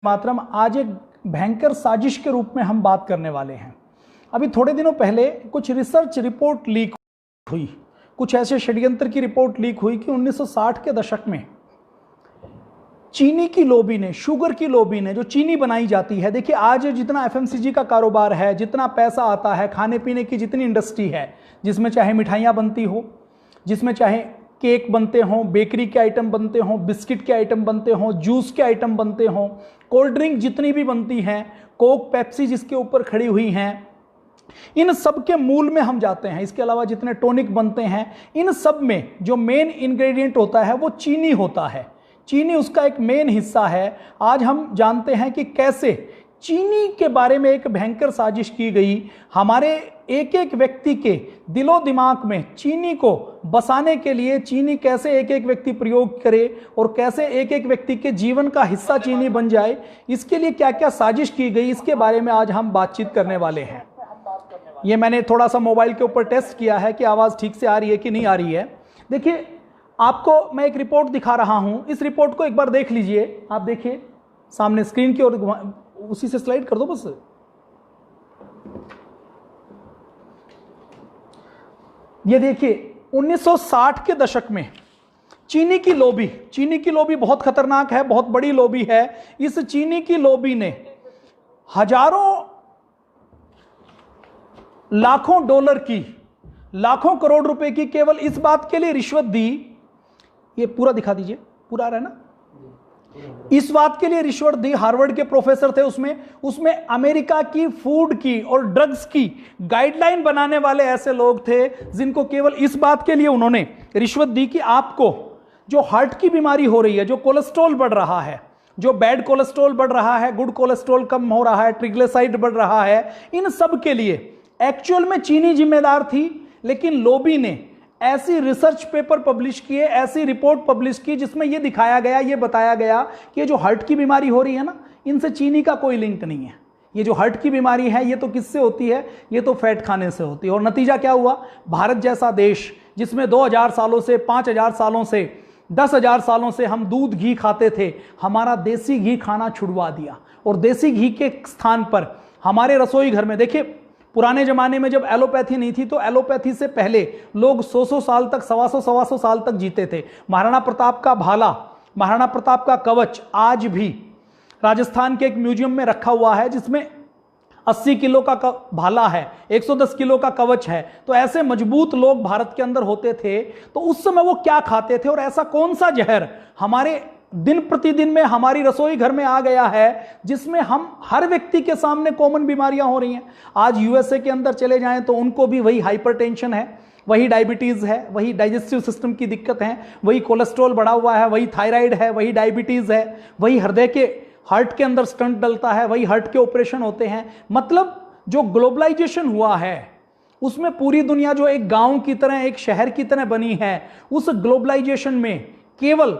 मातरम आज एक भयंकर साजिश के रूप में हम बात करने वाले हैं। अभी थोड़े दिनों पहले कुछ रिसर्च रिपोर्ट लीक हुई, कुछ ऐसे षड्यंत्र की रिपोर्ट लीक हुई कि 1960 के दशक में चीनी की लॉबी ने, शुगर की लॉबी ने, जो चीनी बनाई जाती है, देखिए आज जितना एफएमसीजी का कारोबार है, जितना पैसा आता है, खाने पीने की जितनी इंडस्ट्री है, जिसमें चाहे मिठाइयाँ बनती हो, जिसमें चाहे केक बनते हों, बेकरी के आइटम बनते हों, बिस्किट के आइटम बनते हों, जूस के आइटम बनते हों, कोल्ड ड्रिंक जितनी भी बनती हैं, कोक पेप्सी जिसके ऊपर खड़ी हुई हैं, इन सब के मूल में हम जाते हैं। इसके अलावा जितने टॉनिक बनते हैं, इन सब में जो मेन इंग्रेडिएंट होता है वो चीनी होता है। चीनी उसका एक मेन हिस्सा है। आज हम जानते हैं कि कैसे चीनी के बारे में एक भयंकर साजिश की गई। हमारे एक एक व्यक्ति के दिलो दिमाग में चीनी को बसाने के लिए चीनी कैसे एक एक व्यक्ति प्रयोग करे और कैसे एक एक व्यक्ति के जीवन का हिस्सा चीनी बन जाए, इसके लिए क्या क्या साजिश की गई, इसके बारे में आज हम बातचीत करने वाले हैं। ये मैंने थोड़ा सा मोबाइल के ऊपर टेस्ट किया है कि आवाज़ ठीक से आ रही है कि नहीं आ रही है। देखिए, आपको मैं एक रिपोर्ट दिखा रहा हूं, इस रिपोर्ट को एक बार देख लीजिए। आप देखिए सामने स्क्रीन की ओर, उसी से स्लाइड कर दो बस। ये देखिए 1960 के दशक में चीनी की लॉबी बहुत खतरनाक है, बहुत बड़ी लॉबी है। इस चीनी की लॉबी ने हजारों लाखों डॉलर की, लाखों करोड़ रुपए की केवल इस बात के लिए रिश्वत दी। ये पूरा दिखा दीजिए, पूरा आ रहा है ना? इस बात के लिए रिश्वत दी। हार्वर्ड के प्रोफेसर थे उसमें अमेरिका की फूड की और ड्रग्स की गाइडलाइन बनाने वाले ऐसे लोग थे, जिनको केवल इस बात के लिए उन्होंने रिश्वत दी कि आपको जो हार्ट की बीमारी हो रही है, जो कोलेस्ट्रॉल बढ़ रहा है, जो बैड कोलेस्ट्रॉल बढ़ रहा है, गुड कोलेस्ट्रॉल कम हो रहा है, ट्रिग्लिसराइड बढ़ रहा है, इन सब के लिए एक्चुअल में चीनी जिम्मेदार थी। लेकिन लॉबी ने ऐसी रिसर्च पेपर पब्लिश किए, ऐसी रिपोर्ट पब्लिश की जिसमें यह दिखाया गया, यह बताया गया कि ये जो हार्ट की बीमारी हो रही है ना, इनसे चीनी का कोई लिंक नहीं है। ये जो हार्ट की बीमारी है, ये तो किससे होती है? ये तो फैट खाने से होती है। और नतीजा क्या हुआ? भारत जैसा देश जिसमें 2000 सालों से, 5000 सालों से, 10,000 सालों से हम दूध घी खाते थे, हमारा देसी घी खाना छुड़वा दिया। और देसी घी के स्थान पर हमारे रसोई घर में, देखिए पुराने जमाने में जब एलोपैथी नहीं थी, तो एलोपैथी से पहले लोग 100 साल तक, 125 साल तक जीते थे। महाराणा प्रताप का भाला, महाराणा प्रताप का कवच आज भी राजस्थान के एक म्यूजियम में रखा हुआ है, जिसमें 80 किलो का भाला है, 110 किलो का कवच है। तो ऐसे मजबूत लोग भारत के अंदर होते थे। तो उस समय वो क्या खाते थे और ऐसा कौन सा जहर हमारे दिन प्रतिदिन में हमारी रसोई घर में आ गया है, जिसमें हम हर व्यक्ति के सामने कॉमन बीमारियां हो रही हैं। आज यूएसए के अंदर चले जाएं तो उनको भी वही हाइपरटेंशन है, वही डायबिटीज है, वही डाइजेस्टिव सिस्टम की दिक्कत है, वही कोलेस्ट्रॉल बढ़ा हुआ है, वही थायराइड है, वही डायबिटीज है, वही हृदय के हार्ट के अंदर स्टंट डलता है, वही हार्ट के ऑपरेशन होते हैं। मतलब जो ग्लोबलाइजेशन हुआ है, उसमें पूरी दुनिया जो एक गांव की तरह, एक शहर की तरह बनी है, उस ग्लोबलाइजेशन में केवल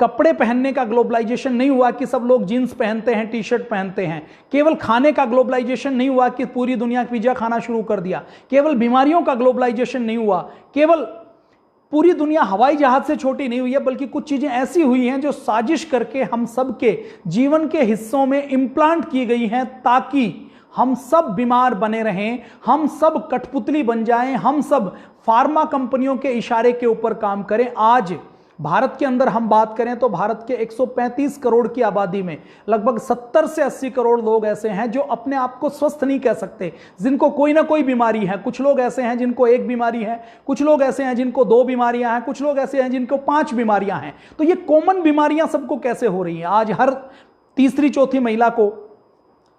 कपड़े पहनने का ग्लोबलाइजेशन नहीं हुआ कि सब लोग जीन्स पहनते हैं, टी शर्ट पहनते हैं। केवल खाने का ग्लोबलाइजेशन नहीं हुआ कि पूरी दुनिया पिज्जा खाना शुरू कर दिया। केवल बीमारियों का ग्लोबलाइजेशन नहीं हुआ। केवल पूरी दुनिया हवाई जहाज से छोटी नहीं हुई है, बल्कि कुछ चीजें ऐसी हुई हैं जो साजिश करके हम सब के जीवन के हिस्सों में इम्प्लांट की गई हैं, ताकि हम सब बीमार बने रहें, हम सब कठपुतली बन जाएं, हम सब फार्मा कंपनियों के इशारे के ऊपर काम करें। आज भारत के अंदर हम बात करें तो भारत के 135 करोड़ की आबादी में लगभग 70 से 80 करोड़ लोग ऐसे हैं जो अपने आप को स्वस्थ नहीं कह सकते, जिनको कोई ना कोई बीमारी है। कुछ लोग ऐसे हैं जिनको एक बीमारी है, कुछ लोग ऐसे हैं जिनको 2 बीमारियां हैं, कुछ लोग ऐसे हैं जिनको 5 बीमारियां हैं। तो ये कॉमन बीमारियां सबको कैसे हो रही हैं? आज हर तीसरी चौथी महिला को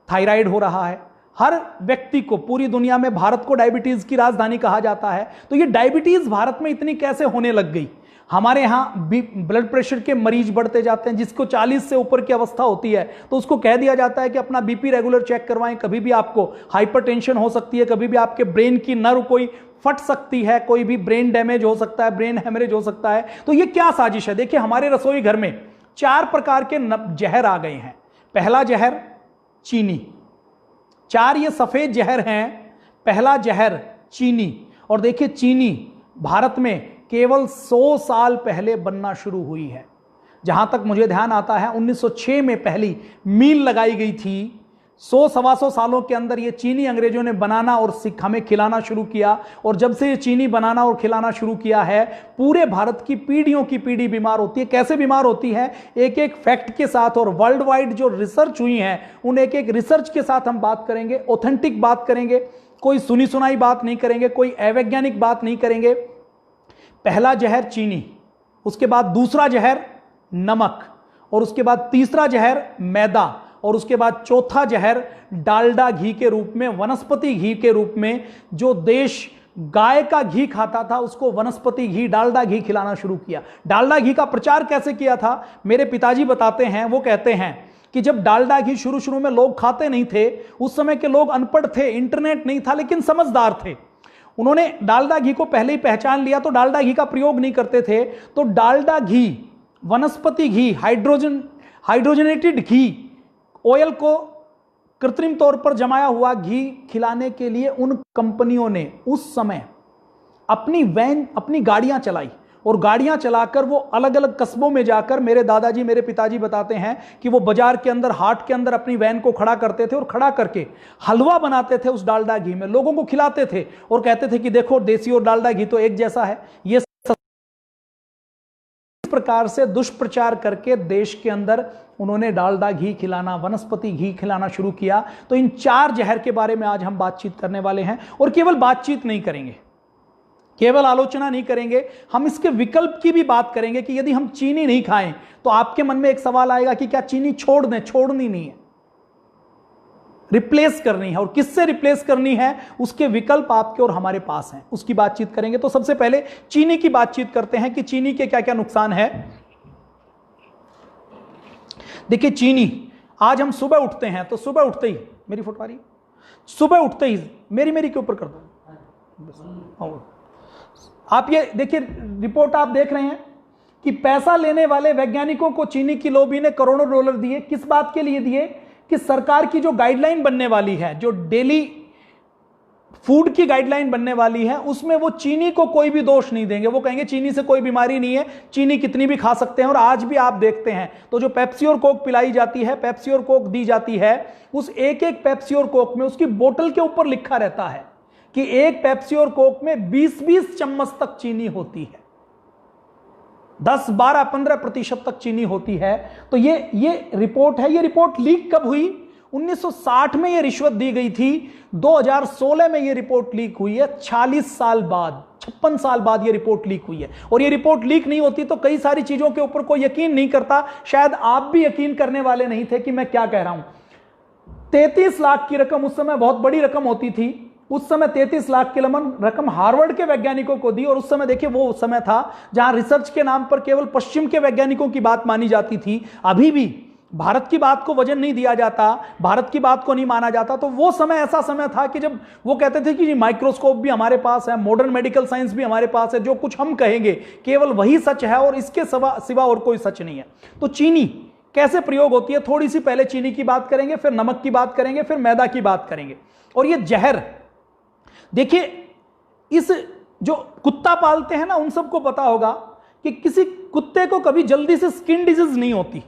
थायराइड हो रहा है, हर व्यक्ति को, पूरी दुनिया में भारत को डायबिटीज की राजधानी कहा जाता है। तो ये डायबिटीज भारत में इतनी कैसे होने लग गई? हमारे यहाँ ब्लड प्रेशर के मरीज बढ़ते जाते हैं। जिसको 40 से ऊपर की अवस्था होती है तो उसको कह दिया जाता है कि अपना बीपी रेगुलर चेक करवाएं, कभी भी आपको हाइपरटेंशन हो सकती है, कभी भी आपके ब्रेन की नर्व कोई फट सकती है, कोई भी ब्रेन डैमेज हो सकता है, ब्रेन हेमरेज हो सकता है। तो ये क्या साजिश है? देखिए, हमारे रसोई घर में 4 प्रकार के जहर आ गए हैं। पहला जहर चीनी, 4 ये सफेद जहर हैं। पहला जहर चीनी। और देखिए, चीनी भारत में केवल 100 साल पहले बनना शुरू हुई है। जहां तक मुझे ध्यान आता है 1906 में पहली मील लगाई गई थी। 100-125 सालों के अंदर ये चीनी अंग्रेजों ने बनाना और हमें खिलाना शुरू किया, और जब से ये चीनी बनाना और खिलाना शुरू किया है, पूरे भारत की पीढ़ियों की पीढ़ी बीमार होती है। कैसे बीमार होती है, एक एक फैक्ट के साथ, और वर्ल्ड वाइड जो रिसर्च हुई है उन एक एक रिसर्च के साथ हम बात करेंगे, ऑथेंटिक बात करेंगे, कोई सुनी सुनाई बात नहीं करेंगे, कोई अवैज्ञानिक बात नहीं करेंगे। पहला जहर चीनी, उसके बाद दूसरा जहर नमक, और उसके बाद तीसरा जहर मैदा, और उसके बाद चौथा जहर डालडा घी के रूप में, वनस्पति घी के रूप में। जो देश गाय का घी खाता था उसको वनस्पति घी, डालडा घी खिलाना शुरू किया। डालडा घी का प्रचार कैसे किया था, मेरे पिताजी बताते हैं। वो कहते हैं कि जब डालडा घी शुरू शुरू में लोग खाते नहीं थे, उस समय के लोग अनपढ़ थे, इंटरनेट नहीं था, लेकिन समझदार थे। उन्होंने डालडा घी को पहले ही पहचान लिया, तो डालडा घी का प्रयोग नहीं करते थे। तो डालडा घी, वनस्पति घी, हाइड्रोजनेटेड घी, ऑयल को कृत्रिम तौर पर जमाया हुआ घी खिलाने के लिए उन कंपनियों ने उस समय अपनी वैन, अपनी गाड़ियां चलाई, और गाड़ियां चलाकर वो अलग अलग कस्बों में जाकर, मेरे दादाजी, मेरे पिताजी बताते हैं कि वो बाजार के अंदर, हाट के अंदर अपनी वैन को खड़ा करते थे, और खड़ा करके हलवा बनाते थे उस डालडा घी में, लोगों को खिलाते थे, और कहते थे कि देखो देसी और डालडा घी तो एक जैसा है। ये प्रकार से दुष्प्रचार करके देश के अंदर उन्होंने डालडा घी खिलाना, वनस्पति घी खिलाना शुरू किया। तो इन 4 जहर के बारे में आज हम बातचीत करने वाले हैं, और केवल बातचीत नहीं करेंगे, केवल आलोचना नहीं करेंगे, हम इसके विकल्प की भी बात करेंगे कि यदि हम चीनी नहीं खाएं तो आपके मन में एक सवाल आएगा कि क्या चीनी छोड़ दें? छोड़नी नहीं है, रिप्लेस करनी है, और किससे रिप्लेस करनी है उसके विकल्प आपके और हमारे पास हैं, उसकी बातचीत करेंगे। तो सबसे पहले चीनी की बातचीत करते हैं कि चीनी के क्या क्या नुकसान है। देखिए चीनी, आज हम सुबह उठते हैं तो सुबह उठते ही, मेरी फोटो आ रही है, सुबह उठते ही मेरी के ऊपर कर दो। आप ये देखिए, रिपोर्ट आप देख रहे हैं कि पैसा लेने वाले वैज्ञानिकों को चीनी की लॉबी ने करोड़ों डॉलर दिए। किस बात के लिए दिए? कि सरकार की जो गाइडलाइन बनने वाली है, जो डेली फूड की गाइडलाइन बनने वाली है, उसमें वो चीनी को कोई भी दोष नहीं देंगे। वो कहेंगे चीनी से कोई बीमारी नहीं है, चीनी कितनी भी खा सकते हैं। और आज भी आप देखते हैं तो जो पेप्सी और कोक पिलाई जाती है, पेप्सी और कोक दी जाती है, उस एक एक पेप्सी और कोक में उसकी बोतल के ऊपर लिखा रहता है कि एक पेप्सी और कोक में 20-20 चम्मच तक चीनी होती है, 10, 12, 15% तक चीनी होती है। तो ये रिपोर्ट है। ये रिपोर्ट लीक कब हुई? 1960 में ये रिश्वत दी गई थी, 2016 में ये रिपोर्ट लीक हुई है। 46 साल बाद, 56 साल बाद ये रिपोर्ट लीक हुई है। और ये रिपोर्ट लीक नहीं होती तो कई सारी चीजों के ऊपर कोई यकीन नहीं करता। शायद आप भी यकीन करने वाले नहीं थे कि मैं क्या कह रहा हूं। 33 लाख की रकम उस समय बहुत बड़ी रकम होती थी। उस समय 33 लाख की रकम हार्वर्ड के वैज्ञानिकों को दी। और उस समय देखिए, वो समय था जहां रिसर्च के नाम पर केवल पश्चिम के वैज्ञानिकों की बात मानी जाती थी। अभी भी भारत की बात को वजन नहीं दिया जाता, भारत की बात को नहीं माना जाता। तो वो समय ऐसा समय था कि जब वो कहते थे कि माइक्रोस्कोप भी हमारे पास है, मॉडर्न मेडिकल साइंस भी हमारे पास है, जो कुछ हम कहेंगे केवल वही सच है और इसके सिवा और कोई सच नहीं है। तो चीनी कैसे प्रयोग होती है, थोड़ी सी पहले चीनी की बात करेंगे, फिर नमक की बात करेंगे, फिर मैदा की बात करेंगे। और ये जहर, देखिए, इस जो कुत्ता पालते हैं ना, उन सबको पता होगा कि किसी कुत्ते को कभी जल्दी से स्किन डिजीज नहीं होती।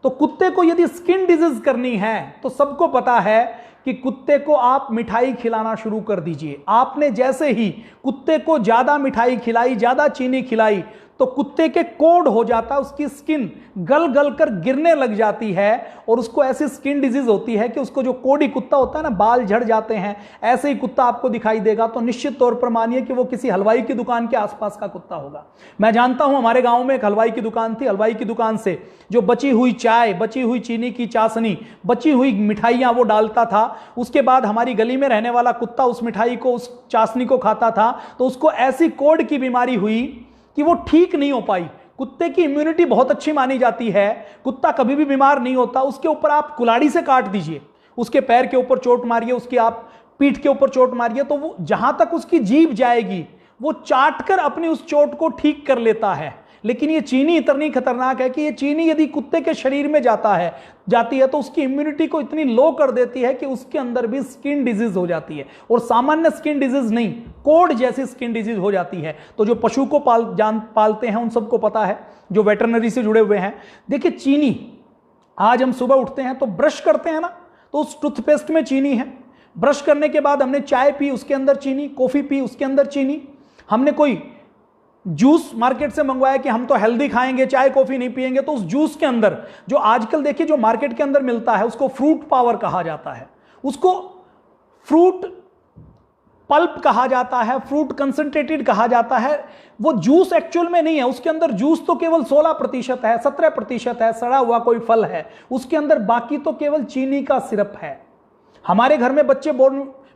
तो कुत्ते को यदि स्किन डिजीज करनी है तो सबको पता है कि कुत्ते को आप मिठाई खिलाना शुरू कर दीजिए। आपने जैसे ही कुत्ते को ज्यादा मिठाई खिलाई, ज्यादा चीनी खिलाई, तो कुत्ते के कोड हो जाता, उसकी स्किन गल गल कर गिरने लग जाती है और उसको ऐसी स्किन डिजीज होती है कि उसको, जो कोडी कुत्ता होता है ना, बाल झड़ जाते हैं, ऐसे ही कुत्ता आपको दिखाई देगा। तो निश्चित तौर पर मानिए कि वो किसी हलवाई की दुकान के आसपास का कुत्ता होगा। मैं जानता हूं, हमारे गांव में एक हलवाई की दुकान थी। हलवाई की दुकान से जो बची हुई चाय, बची हुई चीनी की चाशनी, बची हुई मिठाइयां वो डालता था। उसके बाद हमारी गली में रहने वाला कुत्ता उस मिठाई को, उस चाशनी को खाता था, तो उसको ऐसी कोड की बीमारी हुई कि वो ठीक नहीं हो पाई। कुत्ते की इम्यूनिटी बहुत अच्छी मानी जाती है, कुत्ता कभी भी बीमार नहीं होता। उसके ऊपर आप कुल्हाड़ी से काट दीजिए, उसके पैर के ऊपर चोट मारिए, उसकी आप पीठ के ऊपर चोट मारिए, तो वो जहां तक उसकी जीभ जाएगी वो चाट कर अपनी उस चोट को ठीक कर लेता है। लेकिन ये चीनी इतनी खतरनाक है कि ये चीनी यदि कुत्ते के शरीर में जाती है तो उसकी इम्यूनिटी को इतनी लो कर देती है कि उसके अंदर भी स्किन डिजीज हो जाती है, और सामान्य स्किन डिजीज नहीं, कोढ़ जैसी स्किन डिजीज हो जाती है। तो जो पशु को पालते हैं उन सबको पता है, जो वेटरनरी से जुड़े हुए हैं। देखिए चीनी, आज हम सुबह उठते हैं तो ब्रश करते हैं ना, तो उस टूथपेस्ट में चीनी है। ब्रश करने के बाद हमने चाय पी, उसके अंदर चीनी, कॉफी पी, उसके अंदर चीनी। हमने कोई जूस मार्केट से मंगवाया कि हम तो हेल्दी खाएंगे, चाय कॉफी नहीं पिएंगे, तो उस जूस के अंदर जो आजकल देखिए जो मार्केट के अंदर मिलता है उसको फ्रूट पावर कहा जाता है, उसको फ्रूट पल्प कहा जाता है, फ्रूट कंसंट्रेटेड कहा जाता है। वो जूस एक्चुअल में नहीं है, उसके अंदर जूस तो केवल 16% है, 17% है, सड़ा हुआ कोई फल है उसके अंदर, बाकी तो केवल चीनी का सिरप है। हमारे घर में बच्चे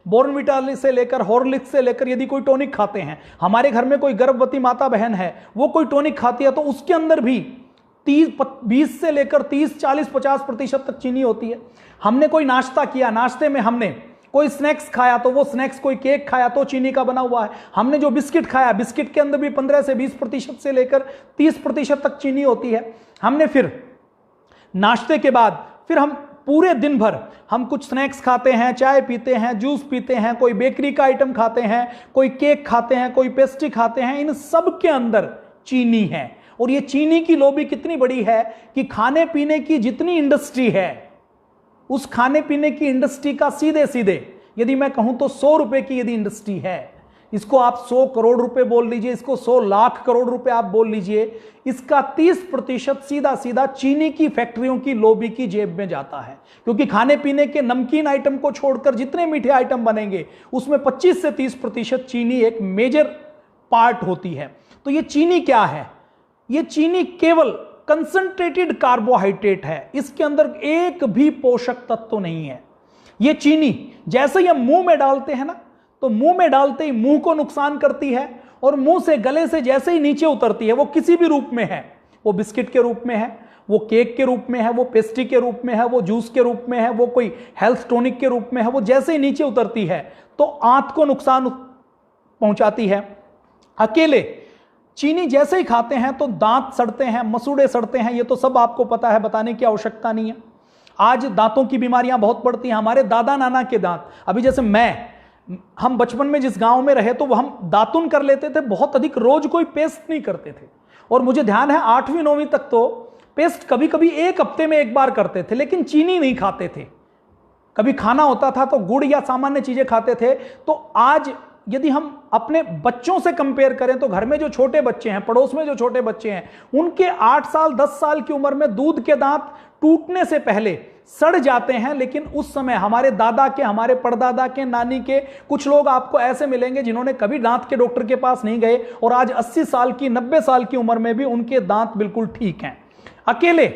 बोर्नविटा से लेकर हॉर्लिक्स से लेकर यदि कोई टॉनिक खाते हैं, हमारे घर में कोई गर्भवती माता बहन है वो कोई टॉनिक खाती है, तो उसके अंदर भी 20 से लेकर 30, 40, 50% तक चीनी होती है। हमने कोई नाश्ता किया, नाश्ते में हमने कोई स्नैक्स खाया, तो वो स्नैक्स कोई केक खाया तो चीनी का बना हुआ है। हमने जो बिस्किट खाया, बिस्किट के अंदर भी 15 से 20% से लेकर 30% तक चीनी होती है। हमने फिर नाश्ते के बाद फिर हम पूरे दिन भर हम कुछ स्नैक्स खाते हैं, चाय पीते हैं, जूस पीते हैं, कोई बेकरी का आइटम खाते हैं, कोई केक खाते हैं, कोई पेस्ट्री खाते हैं, इन सब के अंदर चीनी है। और ये चीनी की लॉबी कितनी बड़ी है कि खाने पीने की जितनी इंडस्ट्री है, उस खाने पीने की इंडस्ट्री का सीधे सीधे यदि मैं कहूं तो 100 रुपए की यदि इंडस्ट्री है, इसको आप 100 करोड़ रुपए बोल लीजिए, इसको 100 लाख करोड़ रुपए आप बोल लीजिए, इसका 30% सीधा सीधा चीनी की फैक्ट्रियों की लॉबी की जेब में जाता है। क्योंकि खाने पीने के नमकीन आइटम को छोड़कर जितने मीठे आइटम बनेंगे उसमें 25 से 30% चीनी एक मेजर पार्ट होती है। तो ये चीनी क्या है? ये चीनी केवल कंसंट्रेटेड कार्बोहाइड्रेट है, इसके अंदर एक भी पोषक तत्व नहीं है। ये चीनी जैसे ही हम मुंह में डालते हैं ना, तो मुंह में डालते ही मुंह को नुकसान करती है, और मुंह से गले से जैसे ही नीचे उतरती है, वो किसी भी रूप में है, वो बिस्किट के रूप में है, वो केक के रूप में है, वो पेस्ट्री के रूप में है, वो जूस के रूप में है, वो कोई हेल्थ टॉनिक के रूप में है, वो जैसे ही नीचे उतरती है तो आंत को नुकसान पहुंचाती है। अकेले चीनी जैसे ही खाते हैं तो दांत सड़ते हैं, मसूड़े सड़ते हैं, ये तो सब आपको पता है, बताने की आवश्यकता नहीं है। आज दांतों की बीमारियां बहुत बढ़ती हैं। हमारे दादा नाना के दांत, अभी जैसे हम बचपन में जिस गांव में रहे तो हम दातुन कर लेते थे बहुत अधिक, रोज कोई पेस्ट नहीं करते थे। और मुझे ध्यान है 8वीं 9वीं तक तो पेस्ट कभी कभी एक हफ्ते में एक बार करते थे, लेकिन चीनी नहीं खाते थे। कभी खाना होता था तो गुड़ या सामान्य चीजें खाते थे। तो आज यदि हम अपने बच्चों से कंपेयर करें तो घर में जो छोटे बच्चे हैं, पड़ोस में जो छोटे बच्चे हैं, उनके 8 साल 10 साल की उम्र में दूध के दांत टूटने से पहले सड़ जाते हैं। लेकिन उस समय हमारे दादा के, हमारे परदादा के, नानी के कुछ लोग आपको ऐसे मिलेंगे जिन्होंने कभी दांत के डॉक्टर के पास नहीं गए, और आज 80 साल की 90 साल की उम्र में भी उनके दांत बिल्कुल ठीक हैं। अकेले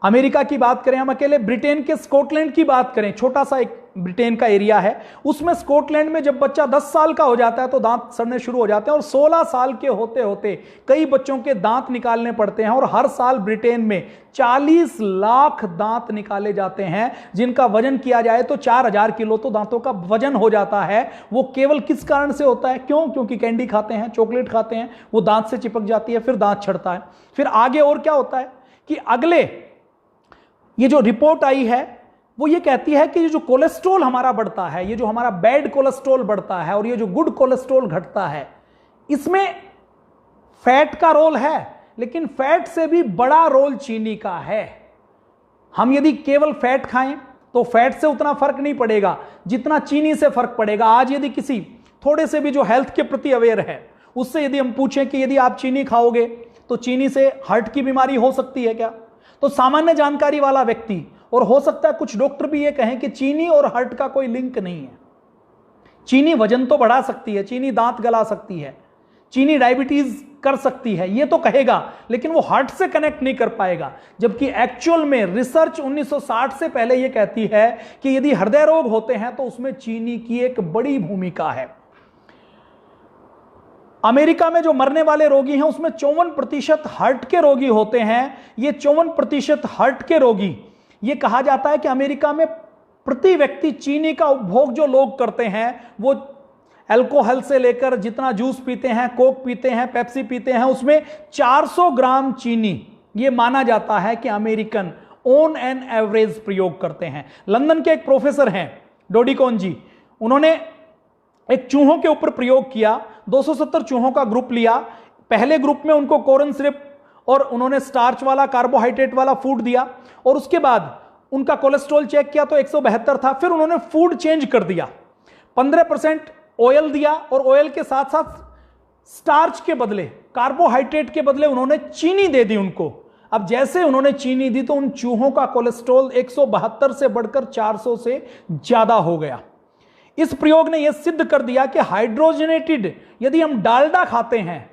अमेरिका की बात करें, हम अकेले ब्रिटेन के स्कॉटलैंड की बात करें, छोटा सा एक ब्रिटेन का एरिया है, उसमें स्कॉटलैंड में जब बच्चा 10 साल का हो जाता है तो दांत सड़ने शुरू हो जाते हैं, और 16 साल के होते होते कई बच्चों के दांत निकालने पड़ते हैं। और हर साल ब्रिटेन में 40 लाख दांत निकाले जाते हैं, जिनका वजन किया जाए तो 4000 किलो तो दांतों का वजन हो जाता है। वो केवल किस कारण से होता है? क्योंकि कैंडी खाते हैं, चॉकलेट खाते हैं, वो दांत से चिपक जाती है, फिर दांत छड़ता है। फिर आगे और क्या होता है कि अगले ये जो रिपोर्ट आई है वो ये कहती है कि जो कोलेस्ट्रॉल हमारा बढ़ता है, ये जो हमारा बैड कोलेस्ट्रॉल बढ़ता है और ये जो गुड कोलेस्ट्रॉल घटता है, इसमें फैट का रोल है, लेकिन फैट से भी बड़ा रोल चीनी का है। हम यदि केवल फैट खाएं तो फैट से उतना फर्क नहीं पड़ेगा जितना चीनी से फर्क पड़ेगा। आज यदि किसी थोड़े से भी जो हेल्थ के प्रति अवेयर है, उससे यदि हम पूछें कि यदि आप चीनी खाओगे तो चीनी से हार्ट की बीमारी हो सकती है क्या, तो सामान्य जानकारी वाला व्यक्ति, और हो सकता है कुछ डॉक्टर भी ये कहें कि चीनी और हार्ट का कोई लिंक नहीं है। चीनी वजन तो बढ़ा सकती है, चीनी दांत गला सकती है, चीनी डायबिटीज कर सकती है, ये तो कहेगा, लेकिन वो हार्ट से कनेक्ट नहीं कर पाएगा। जबकि एक्चुअल में रिसर्च 1960 से पहले ये कहती है कि यदि हृदय रोग होते हैं तो उसमें चीनी की एक बड़ी भूमिका है। अमेरिका में जो मरने वाले रोगी हैं उसमें 54% हार्ट के रोगी होते हैं। ये 54% हार्ट के रोगी, ये कहा जाता है कि अमेरिका में प्रति व्यक्ति चीनी का उपभोग जो लोग करते हैं वो अल्कोहल से लेकर जितना जूस पीते हैं, कोक पीते हैं, पेप्सी पीते हैं, उसमें 400 ग्राम चीनी ये माना जाता है कि अमेरिकन ऑन एन एवरेज प्रयोग करते हैं। लंदन के एक प्रोफेसर हैं डोडिकोन जी, उन्होंने एक चूहों के ऊपर प्रयोग किया। 270 चूहों का ग्रुप लिया। पहले ग्रुप में उनको कॉर्न सिरप और उन्होंने स्टार्च वाला, कार्बोहाइड्रेट वाला फूड दिया, और उसके बाद उनका कोलेस्ट्रॉल चेक किया तो 172 था। फिर उन्होंने फूड चेंज कर दिया, 15% ऑयल दिया, और ऑयल के साथ साथ स्टार्च के बदले, कार्बोहाइड्रेट के बदले उन्होंने चीनी दे दी उनको। अब जैसे उन्होंने चीनी दी तो उन चूहों का कोलेस्ट्रॉल 172 से बढ़कर 400 से ज्यादा हो गया। इस प्रयोग ने यह सिद्ध कर दिया कि हाइड्रोजनेटेड यदि हम डालडा खाते हैं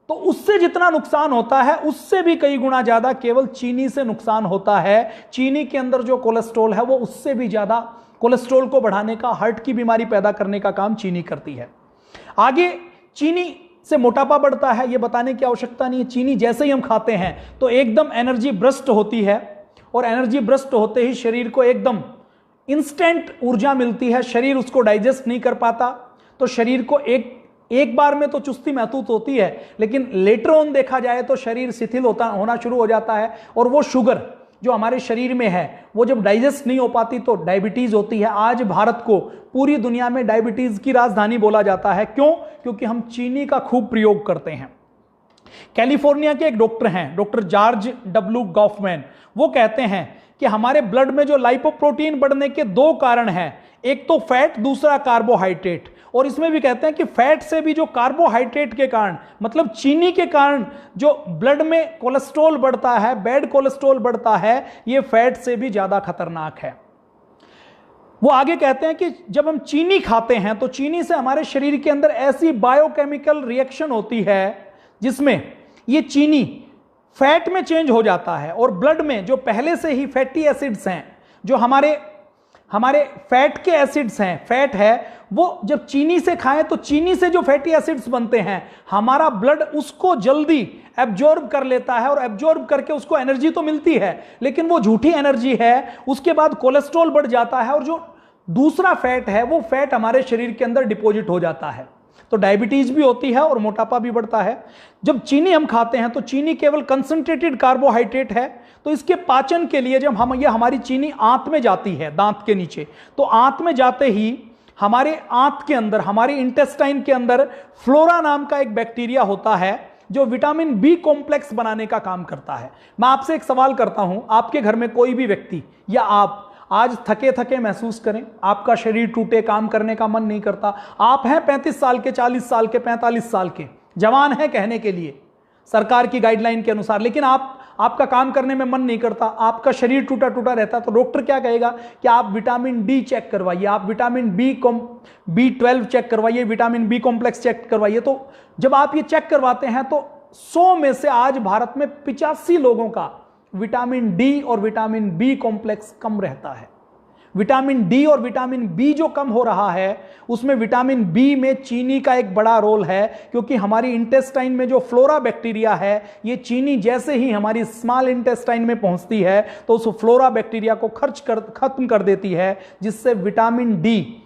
तो उससे जितना नुकसान होता है उससे भी कई गुना ज्यादा केवल चीनी से नुकसान होता है। चीनी के अंदर जो कोलेस्ट्रॉल है वो उससे भी ज्यादा कोलेस्ट्रॉल को बढ़ाने का, हार्ट की बीमारी पैदा करने का काम चीनी करती है। आगे चीनी से मोटापा बढ़ता है, यह बताने की आवश्यकता नहीं है। चीनी जैसे ही हम खाते हैं तो एकदम एनर्जी ब्रस्ट होती है, और एनर्जी ब्रस्ट होते ही शरीर को एकदम इंस्टेंट ऊर्जा मिलती है। शरीर उसको डाइजेस्ट नहीं कर पाता, तो शरीर को एक बार में तो चुस्ती महसूस होती है, लेकिन लेटर ऑन देखा जाए तो शरीर शिथिल होना शुरू हो जाता है, और वो शुगर जो हमारे शरीर में है वो जब डाइजेस्ट नहीं हो पाती तो डायबिटीज होती है। आज भारत को पूरी दुनिया में डायबिटीज की राजधानी बोला जाता है। क्यों? क्योंकि हम चीनी का खूब प्रयोग करते हैं। कैलिफोर्निया के एक डॉक्टर हैं, डॉक्टर जॉर्ज डब्ल्यू गॉफमैन, वो कहते हैं कि हमारे ब्लड में जो लाइपोप्रोटीन बढ़ने के 2 कारण हैं, एक तो फैट, दूसरा कार्बोहाइड्रेट। और इसमें भी कहते हैं कि फैट से भी जो कार्बोहाइड्रेट के कारण, मतलब चीनी के कारण जो ब्लड में कोलेस्ट्रॉल बढ़ता है, बैड कोलेस्ट्रॉल बढ़ता है, ये फैट से भी ज्यादा खतरनाक है। वो आगे कहते हैं कि जब हम चीनी खाते हैं तो चीनी से हमारे शरीर के अंदर ऐसी बायोकेमिकल रिएक्शन होती है जिसमें ये चीनी फैट में चेंज हो जाता है, और ब्लड में जो पहले से ही फैटी एसिड्स हैं, जो हमारे फैट के एसिड्स हैं, फैट है, वो जब चीनी से खाएं तो चीनी से जो फैटी एसिड्स बनते हैं, हमारा ब्लड उसको जल्दी एब्जॉर्ब कर लेता है, और एब्जॉर्ब करके उसको एनर्जी तो मिलती है, लेकिन वो झूठी एनर्जी है। उसके बाद कोलेस्ट्रॉल बढ़ जाता है, और जो दूसरा फैट है वो फैट हमारे शरीर के अंदर डिपॉजिट हो जाता है, तो डायबिटीज भी होती है और मोटापा भी बढ़ता है। जब चीनी हम खाते हैं तो चीनी केवल कंसंट्रेटेड कार्बोहाइड्रेट है, तो इसके पाचन के लिए जब हमारी चीनी आंत में जाती है, दांत के नीचे, तो आंत में जाते ही हमारे आंत के अंदर, हमारे इंटेस्टाइन के अंदर फ्लोरा नाम का एक बैक्टीरिया होता है जो विटामिन बी कॉम्प्लेक्स बनाने का काम करता है। मैं आपसे एक सवाल करता हूं, आपके घर में कोई भी व्यक्ति या आप आज थके थके महसूस करें, आपका शरीर टूटे, काम करने का मन नहीं करता, आप हैं 35 साल के, 40 साल के, 45 साल के, जवान हैं कहने के लिए सरकार की गाइडलाइन के अनुसार, लेकिन आपका काम करने में मन नहीं करता, आपका शरीर टूटा टूटा रहता, तो डॉक्टर क्या कहेगा कि आप विटामिन डी चेक करवाइए, आप विटामिन B12 चेक करवाइए, विटामिन बी कॉम्प्लेक्स चेक करवाइए। तो जब आप ये चेक करवाते हैं तो 100 में से आज भारत में 85 लोगों का विटामिन डी और विटामिन बी कॉम्प्लेक्स कम रहता है। विटामिन डी और विटामिन बी जो कम हो रहा है उसमें विटामिन बी में चीनी का एक बड़ा रोल है, क्योंकि हमारी इंटेस्टाइन में जो फ्लोरा बैक्टीरिया है, ये चीनी जैसे ही हमारी स्मॉल इंटेस्टाइन में पहुंचती है तो उस फ्लोरा बैक्टीरिया को खत्म कर देती है, जिससे विटामिन बी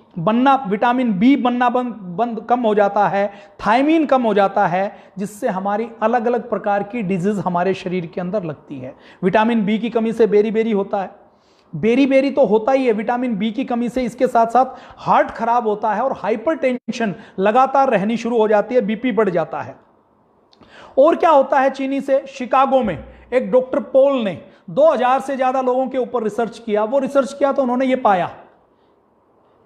बनना कम हो जाता है, थायमीन कम हो जाता है, जिससे हमारी अलग अलग प्रकार की डिजीज हमारे शरीर के अंदर लगती है। विटामिन बी की कमी से बेरी होता है, बेरी तो होता ही है। विटामिन बी की कमी से इसके साथ साथ हार्ट खराब होता है और हाइपरटेंशन लगातार रहनी शुरू हो जाती है, बीपी बढ़ जाता है। और क्या होता है चीनी से? शिकागो में एक डॉक्टर पोल ने 2000 से ज्यादा लोगों के ऊपर रिसर्च किया। वो रिसर्च किया तो उन्होंने ये पाया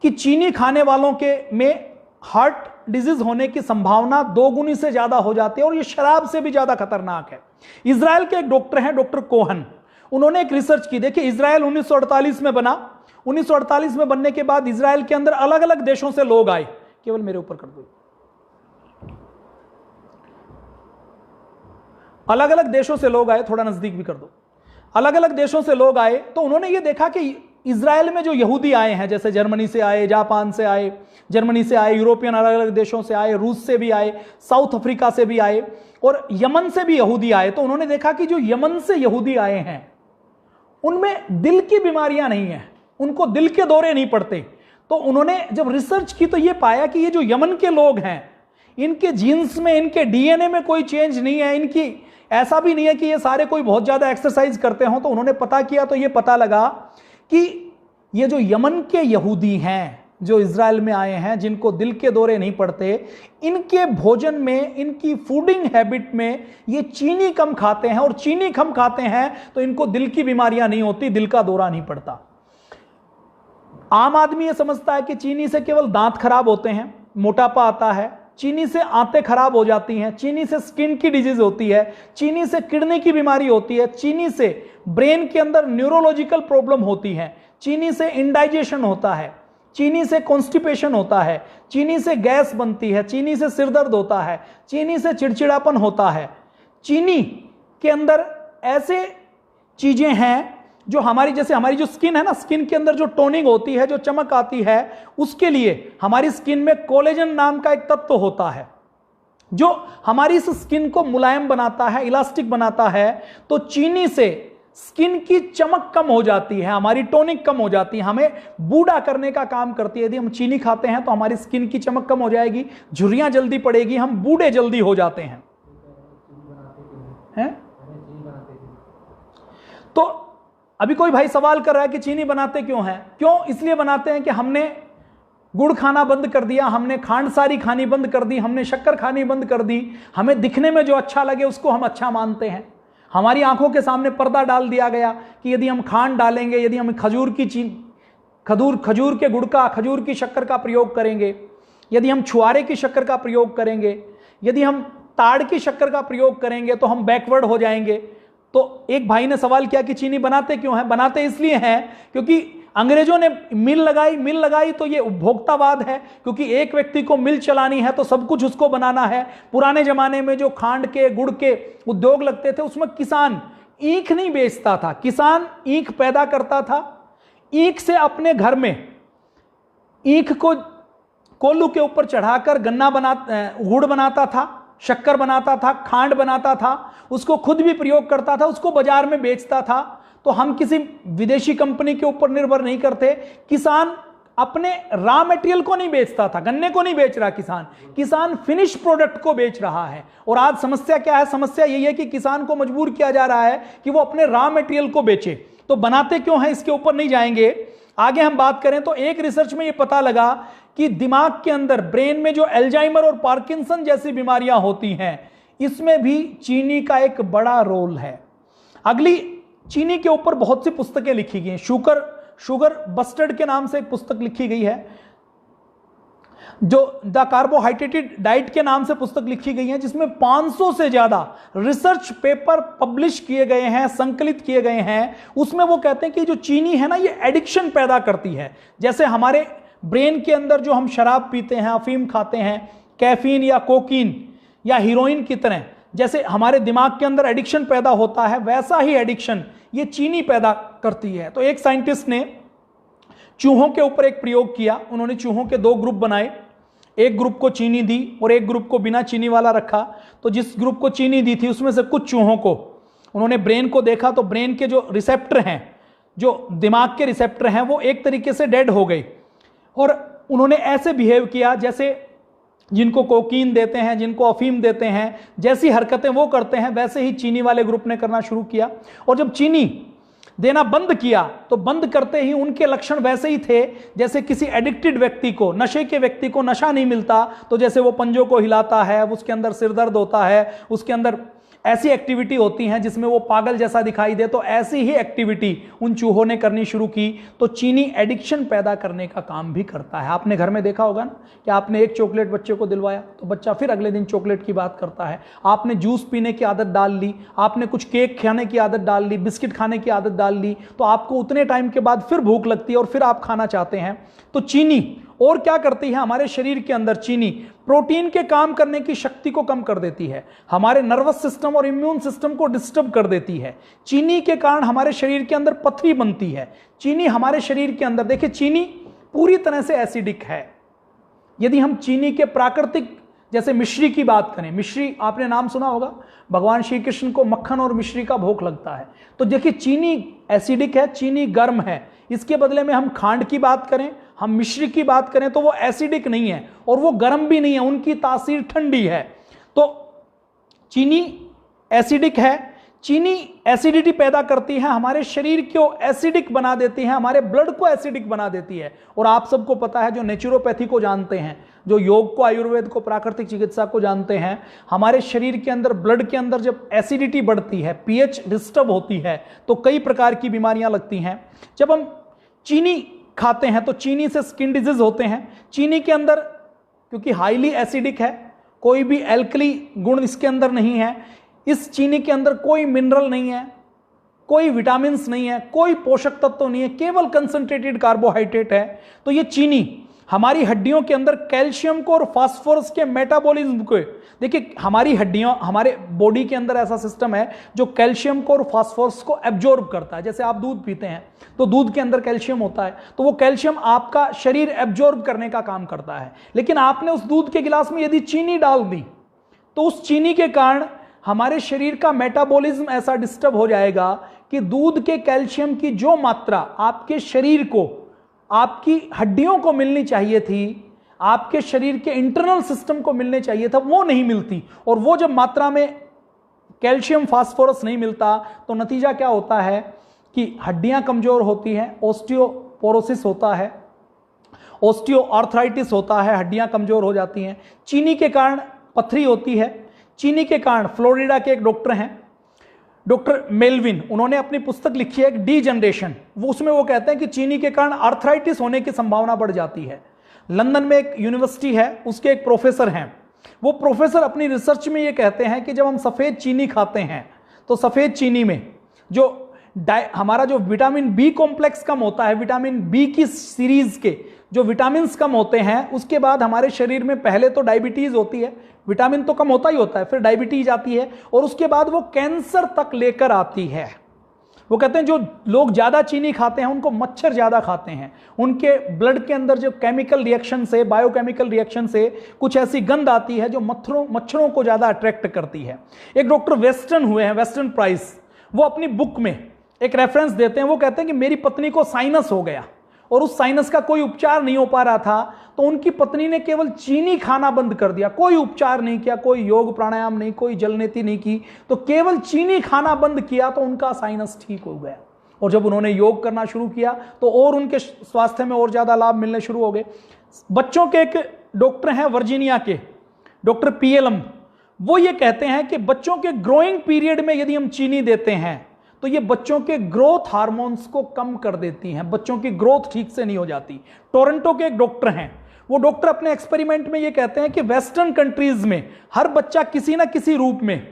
कि चीनी खाने वालों के में हार्ट डिजीज होने की संभावना 2 गुनी से ज्यादा हो जाती है, और ये शराब से भी ज्यादा खतरनाक है। इजराइल के एक डॉक्टर हैं, डॉक्टर कोहन, उन्होंने एक रिसर्च की। देखिए, इजराइल 1948 में बना। 1948 में बनने के बाद इजराइल के अंदर अलग अलग देशों से लोग आए। केवल मेरे ऊपर कर दो। अलग अलग देशों से लोग आए, थोड़ा नजदीक भी कर दो। अलग अलग देशों से लोग आए तो उन्होंने ये देखा कि इजराइल में जो यहूदी आए हैं, जैसे जर्मनी से आए, जापान से आए, जर्मनी से आए, यूरोपियन अलग अलग देशों से आए, रूस से भी आए, साउथ अफ्रीका से भी आए, और यमन से भी यहूदी आए, तो उन्होंने देखा कि जो यमन से यहूदी आए हैं उनमें दिल की बीमारियां नहीं है, उनको दिल के दौरे नहीं पड़ते। तो उन्होंने जब रिसर्च की तो ये पाया कि ये जो यमन के लोग हैं, इनके जीन्स में, इनके डीएनए में कोई चेंज नहीं है, इनकी ऐसा भी नहीं है कि ये सारे कोई बहुत ज्यादा एक्सरसाइज करते हों। तो उन्होंने पता किया तो ये पता लगा कि ये जो यमन के यहूदी हैं जो इज़राइल में आए हैं, जिनको दिल के दौरे नहीं पड़ते, इनके भोजन में, इनकी फूडिंग हैबिट में ये चीनी कम खाते हैं, और चीनी कम खाते हैं तो इनको दिल की बीमारियां नहीं होती, दिल का दौरा नहीं पड़ता। आम आदमी ये समझता है कि चीनी से केवल दांत खराब होते हैं, मोटापा आता है, चीनी से आंतें खराब हो जाती हैं, चीनी से स्किन की डिजीज होती है, चीनी से किडनी की बीमारी होती है, चीनी से ब्रेन के अंदर न्यूरोलॉजिकल प्रॉब्लम होती है, चीनी से इंडाइजेशन होता है, चीनी से कॉन्स्टिपेशन होता है, चीनी से गैस बनती है, चीनी से सिर दर्द होता है, चीनी से चिड़चिड़ापन होता है। चीनी के अंदर ऐसे चीजें हैं जो हमारी, जैसे हमारी जो स्किन है ना, स्किन के अंदर जो टोनिंग होती है, जो चमक आती है, उसके लिए हमारी स्किन में कोलेजन नाम का एक तत्व होता है जो हमारी इस स्किन को मुलायम बनाता है, इलास्टिक बनाता है। तो चीनी से स्किन की चमक कम हो जाती है, हमारी टोनिंग कम हो जाती है, हमें बूढ़ा करने का काम करती है। यदि हम चीनी खाते हैं तो हमारी स्किन की चमक कम हो जाएगी, झुर्रियां जल्दी पड़ेगी, हम बूढ़े जल्दी हो जाते हैं। तो अभी कोई भाई सवाल कर रहा है कि चीनी बनाते क्यों हैं? क्यों इसलिए बनाते हैं कि हमने गुड़ खाना बंद कर दिया, हमने खांडसारी खानी बंद कर दी, हमने शक्कर खानी बंद कर दी, हमें दिखने में जो अच्छा लगे उसको हम अच्छा मानते हैं। हमारी आंखों के सामने पर्दा डाल दिया गया कि यदि हम खांड डालेंगे, यदि हम खजूर के गुड़ का, खजूर की शक्कर का प्रयोग करेंगे, यदि हम छुआरे की शक्कर का प्रयोग करेंगे, यदि हम ताड़ की शक्कर का प्रयोग करेंगे तो हम बैकवर्ड हो जाएंगे। तो एक भाई ने सवाल किया कि चीनी बनाते क्यों हैं? बनाते इसलिए हैं क्योंकि अंग्रेजों ने मिल लगाई तो ये उपभोक्तावाद है, क्योंकि एक व्यक्ति को मिल चलानी है तो सब कुछ उसको बनाना है। पुराने जमाने में जो खांड के, गुड़ के उद्योग लगते थे उसमें किसान ईख नहीं बेचता था, किसान ईख पैदा करता था, ईख से अपने घर में ईख को कोल्हू के ऊपर चढ़ाकर गुड़ बनाता था, शक्कर बनाता था, खांड बनाता था, उसको खुद भी प्रयोग करता था, उसको बाजार में बेचता था। तो हम किसी विदेशी कंपनी के ऊपर निर्भर नहीं करते। किसान अपने रॉ मटेरियल को नहीं बेचता था, गन्ने को नहीं बेच रहा किसान फिनिश प्रोडक्ट को बेच रहा है। और आज समस्या क्या है? समस्या यही है कि किसान को मजबूर किया जा रहा है कि वो अपने रॉ मटेरियल को बेचे। तो बनाते क्यों है इसके ऊपर नहीं जाएंगे। आगे हम बात करें तो एक रिसर्च में ये पता लगा कि दिमाग के अंदर, ब्रेन में जो एल्जाइमर और पार्किंसन जैसी बीमारियां होती हैं, इसमें भी चीनी का एक बड़ा रोल है। अगली, चीनी के ऊपर बहुत सी पुस्तकें लिखी गई हैं। शुगर बस्टर्ड के नाम से एक पुस्तक लिखी गई है, जो द कार्बोहाइड्रेटेड डाइट के नाम से पुस्तक लिखी गई है, जिसमें 500 से ज्यादा रिसर्च पेपर पब्लिश किए गए हैं, संकलित किए गए हैं। उसमें वो कहते हैं कि जो चीनी है ना, ये एडिक्शन पैदा करती है। जैसे हमारे ब्रेन के अंदर जो हम शराब पीते हैं, अफीम खाते हैं, कैफीन या कोकीन या हीरोइन की तरह जैसे हमारे दिमाग के अंदर एडिक्शन पैदा होता है, वैसा ही एडिक्शन ये चीनी पैदा करती है। तो एक साइंटिस्ट ने चूहों के ऊपर एक प्रयोग किया। उन्होंने चूहों के 2 ग्रुप बनाए, एक ग्रुप को चीनी दी और एक ग्रुप को बिना चीनी वाला रखा। तो जिस ग्रुप को चीनी दी थी उसमें से कुछ चूहों को उन्होंने ब्रेन को देखा, तो ब्रेन के जो रिसेप्टर हैं, जो दिमाग के रिसेप्टर हैं, वो एक तरीके से डेड हो गए। और उन्होंने ऐसे बिहेव किया जैसे जिनको कोकीन देते हैं, जिनको अफीम देते हैं, जैसी हरकतें वो करते हैं वैसे ही चीनी वाले ग्रुप ने करना शुरू किया। और जब चीनी देना बंद किया तो बंद करते ही उनके लक्षण वैसे ही थे जैसे किसी एडिक्टेड व्यक्ति को, नशे के व्यक्ति को नशा नहीं मिलता तो जैसे वो पंजों को हिलाता है, उसके अंदर सिर दर्द होता है, उसके अंदर ऐसी एक्टिविटी होती हैं जिसमें वो पागल जैसा दिखाई दे, तो ऐसी ही एक्टिविटी उन चूहों ने करनी शुरू की। तो चीनी एडिक्शन पैदा करने का काम भी करता है। आपने घर में देखा होगा ना कि आपने एक चॉकलेट बच्चे को दिलवाया तो बच्चा फिर अगले दिन चॉकलेट की बात करता है। आपने जूस पीने की आदत डाल ली, आपने कुछ केक खाने की आदत डाल ली, बिस्किट खाने की आदत डाल ली, तो आपको उतने टाइम के बाद फिर भूख लगती है और फिर आप खाना चाहते हैं। तो चीनी और क्या करती है हमारे शरीर के अंदर? चीनी प्रोटीन के काम करने की शक्ति को कम कर देती है, हमारे नर्वस सिस्टम और इम्यून सिस्टम को डिस्टर्ब कर देती है। चीनी के कारण हमारे शरीर के अंदर पथरी बनती है। चीनी हमारे शरीर के अंदर, देखिए चीनी पूरी तरह से एसिडिक है। यदि हम चीनी के प्राकृतिक जैसे मिश्री की बात करें, मिश्री आपने नाम सुना होगा, भगवान श्री कृष्ण को मक्खन और मिश्री का भोग लगता है। तो देखिए चीनी एसिडिक है, चीनी गर्म है, इसके बदले में हम खांड की बात करें, हम मिश्री की बात करें तो वो एसिडिक नहीं है और वो गर्म भी नहीं है, उनकी तासीर ठंडी है। तो चीनी एसिडिक है, चीनी एसिडिटी पैदा करती है, हमारे शरीर को एसिडिक बना देती है, हमारे ब्लड को एसिडिक बना देती है। और आप सबको पता है, जो नेचुरोपैथी को जानते हैं, जो योग को, आयुर्वेद को, प्राकृतिक चिकित्सा को जानते हैं, हमारे शरीर के अंदर, ब्लड के अंदर जब एसिडिटी बढ़ती है, पीएच डिस्टर्ब होती है, तो कई प्रकार की बीमारियां लगती हैं। जब हम चीनी खाते हैं तो चीनी से स्किन डिजीज होते हैं। चीनी के अंदर क्योंकि हाईली एसिडिक है, कोई भी एल्कली गुण इसके अंदर नहीं है, इस चीनी के अंदर कोई मिनरल नहीं है, कोई विटामिन्स नहीं है, कोई पोषक तत्व नहीं है, केवल कंसंट्रेटेड कार्बोहाइड्रेट है। तो ये चीनी हमारी हड्डियों के अंदर कैल्शियम को और फास्फोरस के मेटाबॉलिज्म को, देखिए हमारी हड्डियों, हमारे बॉडी के अंदर ऐसा सिस्टम है जो कैल्शियम को और फास्फोरस को एब्जॉर्ब करता है। जैसे आप दूध पीते हैं तो दूध के अंदर कैल्शियम होता है, तो वो कैल्शियम आपका शरीर एब्जॉर्ब करने का काम करता है। लेकिन आपने उस दूध के गिलास में यदि चीनी डाल दी तो उस चीनी के कारण हमारे शरीर का मेटाबॉलिज्म ऐसा डिस्टर्ब हो जाएगा कि दूध के कैल्शियम की जो मात्रा आपके शरीर को, आपकी हड्डियों को मिलनी चाहिए थी, आपके शरीर के इंटरनल सिस्टम को मिलने चाहिए था, वो नहीं मिलती। और वो जब मात्रा में कैल्शियम फास्फोरस नहीं मिलता तो नतीजा क्या होता है कि हड्डियां कमजोर होती हैं, ऑस्टियोपोरोसिस होता है, ऑस्टियोआर्थराइटिस होता है, हड्डियां कमजोर हो जाती हैं। चीनी के कारण पथरी होती है। चीनी के कारण, फ्लोरिडा के एक डॉक्टर हैं, डॉक्टर मेलविन, उन्होंने अपनी पुस्तक लिखी है एक डी जनरेशन, वो उसमें वो कहते हैं कि चीनी के कारण आर्थराइटिस होने की संभावना बढ़ जाती है। लंदन में एक यूनिवर्सिटी है, उसके एक प्रोफेसर हैं, वो प्रोफेसर अपनी रिसर्च में ये कहते हैं कि जब हम सफ़ेद चीनी खाते हैं तो सफ़ेद चीनी में जो हमारा जो विटामिन बी कॉम्प्लेक्स कम होता है, विटामिन बी की सीरीज के जो विटामिन कम होते हैं, उसके बाद हमारे शरीर में पहले तो डायबिटीज होती है, विटामिन तो कम होता ही होता है, फिर डायबिटीज आती है और उसके बाद वो कैंसर तक लेकर आती है। वो कहते हैं जो लोग ज्यादा चीनी खाते हैं उनको मच्छर ज्यादा खाते हैं, उनके ब्लड के अंदर जो केमिकल रिएक्शन से, बायोकेमिकल रिएक्शन से कुछ ऐसी गंध आती है जो मच्छरों को ज्यादा अट्रैक्ट करती है। एक डॉक्टर वेस्टर्न हुए हैं, वेस्टर्न प्राइस, वो अपनी बुक में एक रेफरेंस देते हैं, वो कहते हैं कि मेरी पत्नी को साइनस हो गया और उस साइनस का कोई उपचार नहीं हो पा रहा था, तो उनकी पत्नी ने केवल चीनी खाना बंद कर दिया, कोई उपचार नहीं किया, कोई योग प्राणायाम नहीं, कोई जल नीति नहीं की, तो केवल चीनी खाना बंद किया तो उनका साइनस ठीक हो गया। और जब उन्होंने योग करना शुरू किया तो और उनके स्वास्थ्य में और ज्यादा लाभ मिलने शुरू हो गए। बच्चों के एक डॉक्टर हैं वर्जीनिया के, डॉक्टर पीएलएम, वो ये कहते हैं कि बच्चों के ग्रोइंग पीरियड में यदि हम चीनी देते हैं तो ये बच्चों के ग्रोथ हार्मोन्स को कम कर देती हैं, बच्चों की ग्रोथ ठीक से नहीं हो जाती। टोरंटो के एक डॉक्टर हैं, वो डॉक्टर अपने एक्सपेरिमेंट में ये कहते हैं कि वेस्टर्न कंट्रीज में हर बच्चा किसी ना किसी रूप में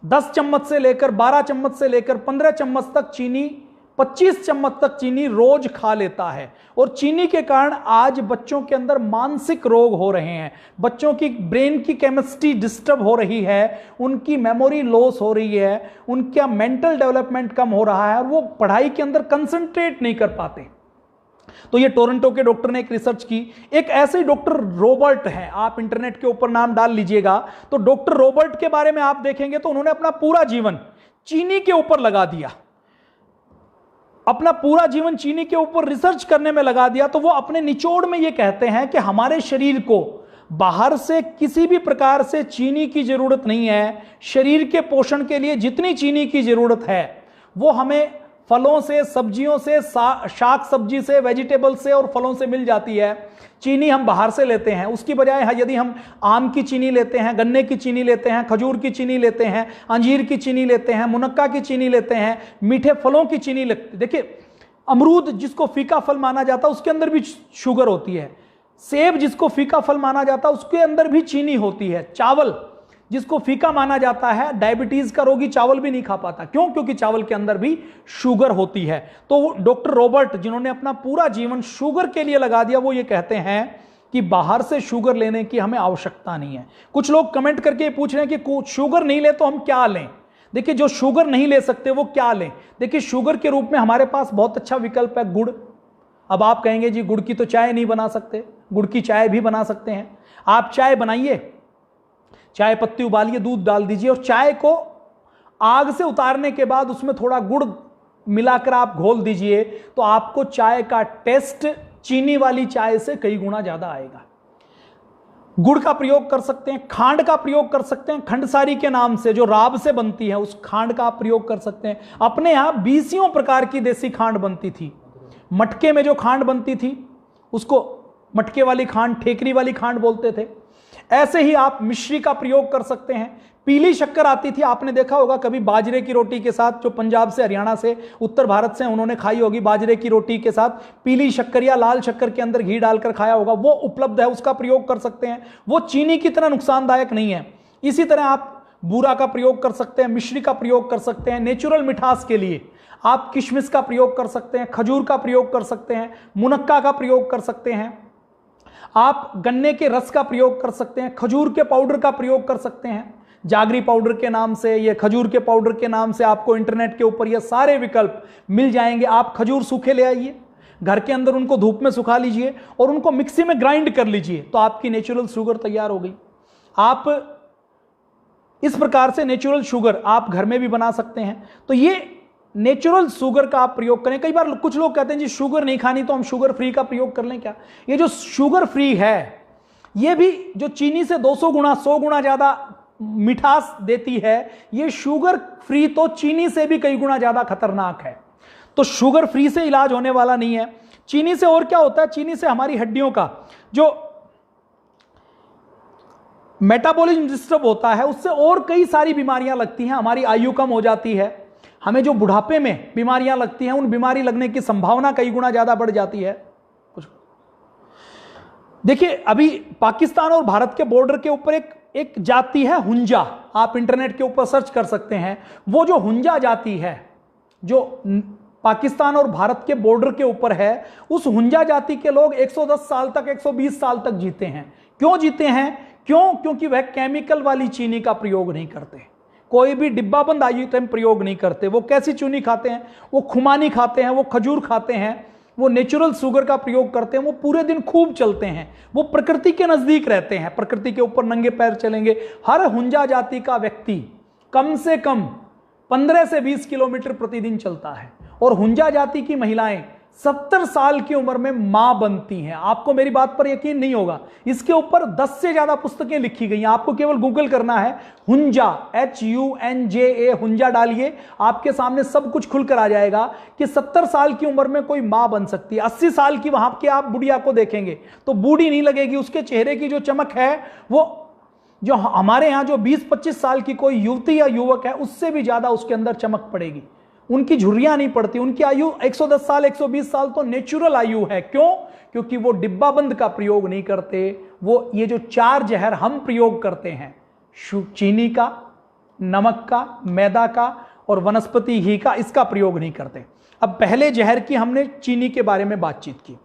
10 चम्मच से लेकर 12 चम्मच से लेकर 15 चम्मच तक चीनी, 25 चम्मच तक चीनी रोज खा लेता है। और चीनी के कारण आज बच्चों के अंदर मानसिक रोग हो रहे हैं, बच्चों की ब्रेन की केमिस्ट्री डिस्टर्ब हो रही है, उनकी मेमोरी लॉस हो रही है, उनका मेंटल डेवलपमेंट कम हो रहा है और वो पढ़ाई के अंदर कंसंट्रेट नहीं कर पाते। तो ये टोरंटो के डॉक्टर ने एक रिसर्च की। एक ऐसे डॉक्टर रॉबर्ट हैं, आप इंटरनेट के ऊपर नाम डाल लीजिएगा तो डॉक्टर रॉबर्ट के बारे में आप देखेंगे तो उन्होंने अपना पूरा जीवन चीनी के ऊपर लगा दिया, अपना पूरा जीवन चीनी के ऊपर रिसर्च करने में लगा दिया। तो वो अपने निचोड़ में ये कहते हैं कि हमारे शरीर को बाहर से किसी भी प्रकार से चीनी की जरूरत नहीं है, शरीर के पोषण के लिए जितनी चीनी की जरूरत है वो हमें फलों से, सब्जियों से, शाक सब्जी से, वेजिटेबल से और फलों से मिल जाती है। चीनी हम बाहर से लेते हैं, उसकी बजाय यदि हम आम की चीनी लेते हैं, गन्ने की चीनी लेते हैं, खजूर की चीनी लेते हैं, अंजीर की चीनी लेते हैं, मुनक्का की चीनी लेते हैं, मीठे फलों की चीनी लेते, देखिए अमरूद जिसको फीका फल माना जाता है उसके अंदर भी शुगर होती है, सेब जिसको फीका फल माना जाता है उसके अंदर भी चीनी होती है, चावल जिसको फीका माना जाता है, डायबिटीज का रोगी चावल भी नहीं खा पाता, क्यों? क्योंकि चावल के अंदर भी शुगर होती है। तो डॉक्टर रॉबर्ट जिन्होंने अपना पूरा जीवन शुगर के लिए लगा दिया, वो ये कहते हैं कि बाहर से शुगर लेने की हमें आवश्यकता नहीं है। कुछ लोग कमेंट करके पूछ रहे हैं कि शुगर नहीं ले तो हम क्या लें। देखिए जो शुगर नहीं ले सकते वो क्या लें। देखिए शुगर के रूप में हमारे पास बहुत अच्छा विकल्प है गुड़। अब आप कहेंगे जी गुड़ की तो चाय नहीं बना सकते, गुड़ की चाय भी बना सकते हैं। आप चाय बनाइए, चाय पत्ती उबालिए, दूध डाल दीजिए और चाय को आग से उतारने के बाद उसमें थोड़ा गुड़ मिलाकर आप घोल दीजिए, तो आपको चाय का टेस्ट चीनी वाली चाय से कई गुना ज्यादा आएगा। गुड़ का प्रयोग कर सकते हैं, खांड का प्रयोग कर सकते हैं, खंडसारी के नाम से जो राब से बनती है उस खांड का आप प्रयोग कर सकते हैं। अपने यहां 20 प्रकार की देसी खांड बनती थी। मटके में जो खांड बनती थी उसको मटके वाली खांड, ठेकरी वाली खांड बोलते थे। ऐसे ही आप मिश्री का प्रयोग कर सकते हैं। पीली शक्कर आती थी, आपने देखा होगा कभी बाजरे की रोटी के साथ, जो पंजाब से, हरियाणा से, उत्तर भारत से उन्होंने खाई होगी, बाजरे की रोटी के साथ पीली शक्कर या लाल शक्कर के अंदर घी डालकर खाया होगा, वो उपलब्ध है, उसका प्रयोग कर सकते हैं। वो चीनी की तरह नुकसानदायक नहीं है। इसी तरह आप बूरा का प्रयोग कर सकते हैं, मिश्री का प्रयोग कर सकते हैं। नेचुरल मिठास के लिए आप किशमिश का प्रयोग कर सकते हैं, खजूर का प्रयोग कर सकते हैं, मुनक्का का प्रयोग कर सकते हैं, आप गन्ने के रस का प्रयोग कर सकते हैं, खजूर के पाउडर का प्रयोग कर सकते हैं। जागरी पाउडर के नाम से, ये खजूर के पाउडर के नाम से आपको इंटरनेट के ऊपर ये सारे विकल्प मिल जाएंगे। आप खजूर सूखे ले आइए, घर के अंदर उनको धूप में सुखा लीजिए और उनको मिक्सी में ग्राइंड कर लीजिए, तो आपकी नेचुरल शुगर तैयार हो गई। आप इस प्रकार से नेचुरल शुगर आप घर में भी बना सकते हैं। तो ये नेचुरल शुगर का आप प्रयोग करें। कई बार कुछ लोग कहते हैं जी शुगर नहीं खानी तो हम शुगर फ्री का प्रयोग कर लें क्या? ये जो शुगर फ्री है ये भी जो चीनी से 200 गुना 100 गुना ज्यादा मिठास देती है, ये शुगर फ्री तो चीनी से भी कई गुना ज्यादा खतरनाक है। तो शुगर फ्री से इलाज होने वाला नहीं है। चीनी से और क्या होता है? चीनी से हमारी हड्डियों का जो मेटाबॉलिज्म डिस्टर्ब होता है, उससे और कई सारी बीमारियां लगती हैं। हमारी आयु कम हो जाती है, हमें जो बुढ़ापे में बीमारियां लगती हैं उन बीमारी लगने की संभावना कई गुना ज्यादा बढ़ जाती है। कुछ देखिए, अभी पाकिस्तान और भारत के बॉर्डर के ऊपर एक जाति है हुंजा, आप इंटरनेट के ऊपर सर्च कर सकते हैं। वो जो हुंजा जाति है जो पाकिस्तान और भारत के बॉर्डर के ऊपर है, उस हुंजा जाति के लोग 110 साल तक 120 साल तक जीते हैं। क्यों जीते हैं? क्योंकि वह केमिकल वाली चीनी का प्रयोग नहीं करते, कोई भी डिब्बाबंद आइटम प्रयोग नहीं करते। वो कैसी चीनी खाते हैं? वो खुमानी खाते हैं, वो खजूर खाते हैं, वो नेचुरल शुगर का प्रयोग करते हैं। वो पूरे दिन खूब चलते हैं, वो प्रकृति के नजदीक रहते हैं, प्रकृति के ऊपर नंगे पैर चलेंगे। हर हुंजा जाति का व्यक्ति कम से कम 15 से 20 किलोमीटर प्रतिदिन चलता है। और हुंजा जाति की महिलाएं 70 साल की उम्र में मां बनती हैं। आपको मेरी बात पर यकीन नहीं होगा, इसके ऊपर 10 से ज्यादा पुस्तकें लिखी गई हैं। आपको केवल गूगल करना है हुंजा, HUNJA, हुंजा डालिए, आपके सामने सब कुछ खुलकर आ जाएगा कि 70 साल की उम्र में कोई मां बन सकती है। 80 साल की वहां के आप बुढ़िया को देखेंगे तो बूढ़ी नहीं लगेगी, उसके चेहरे की जो चमक है वो जो हमारे यहां जो 20-25 साल की कोई युवती या युवक है उससे भी ज्यादा उसके अंदर चमक पड़ेगी। उनकी झुर्रियां नहीं पड़ती, उनकी आयु 110 साल 120 साल तो नेचुरल आयु है। क्यों? क्योंकि वो डिब्बाबंद का प्रयोग नहीं करते। वो ये जो 4 जहर हम प्रयोग करते हैं, चीनी का, नमक का, मैदा का और वनस्पति घी का, इसका प्रयोग नहीं करते। अब पहले जहर की हमने चीनी के बारे में बातचीत की,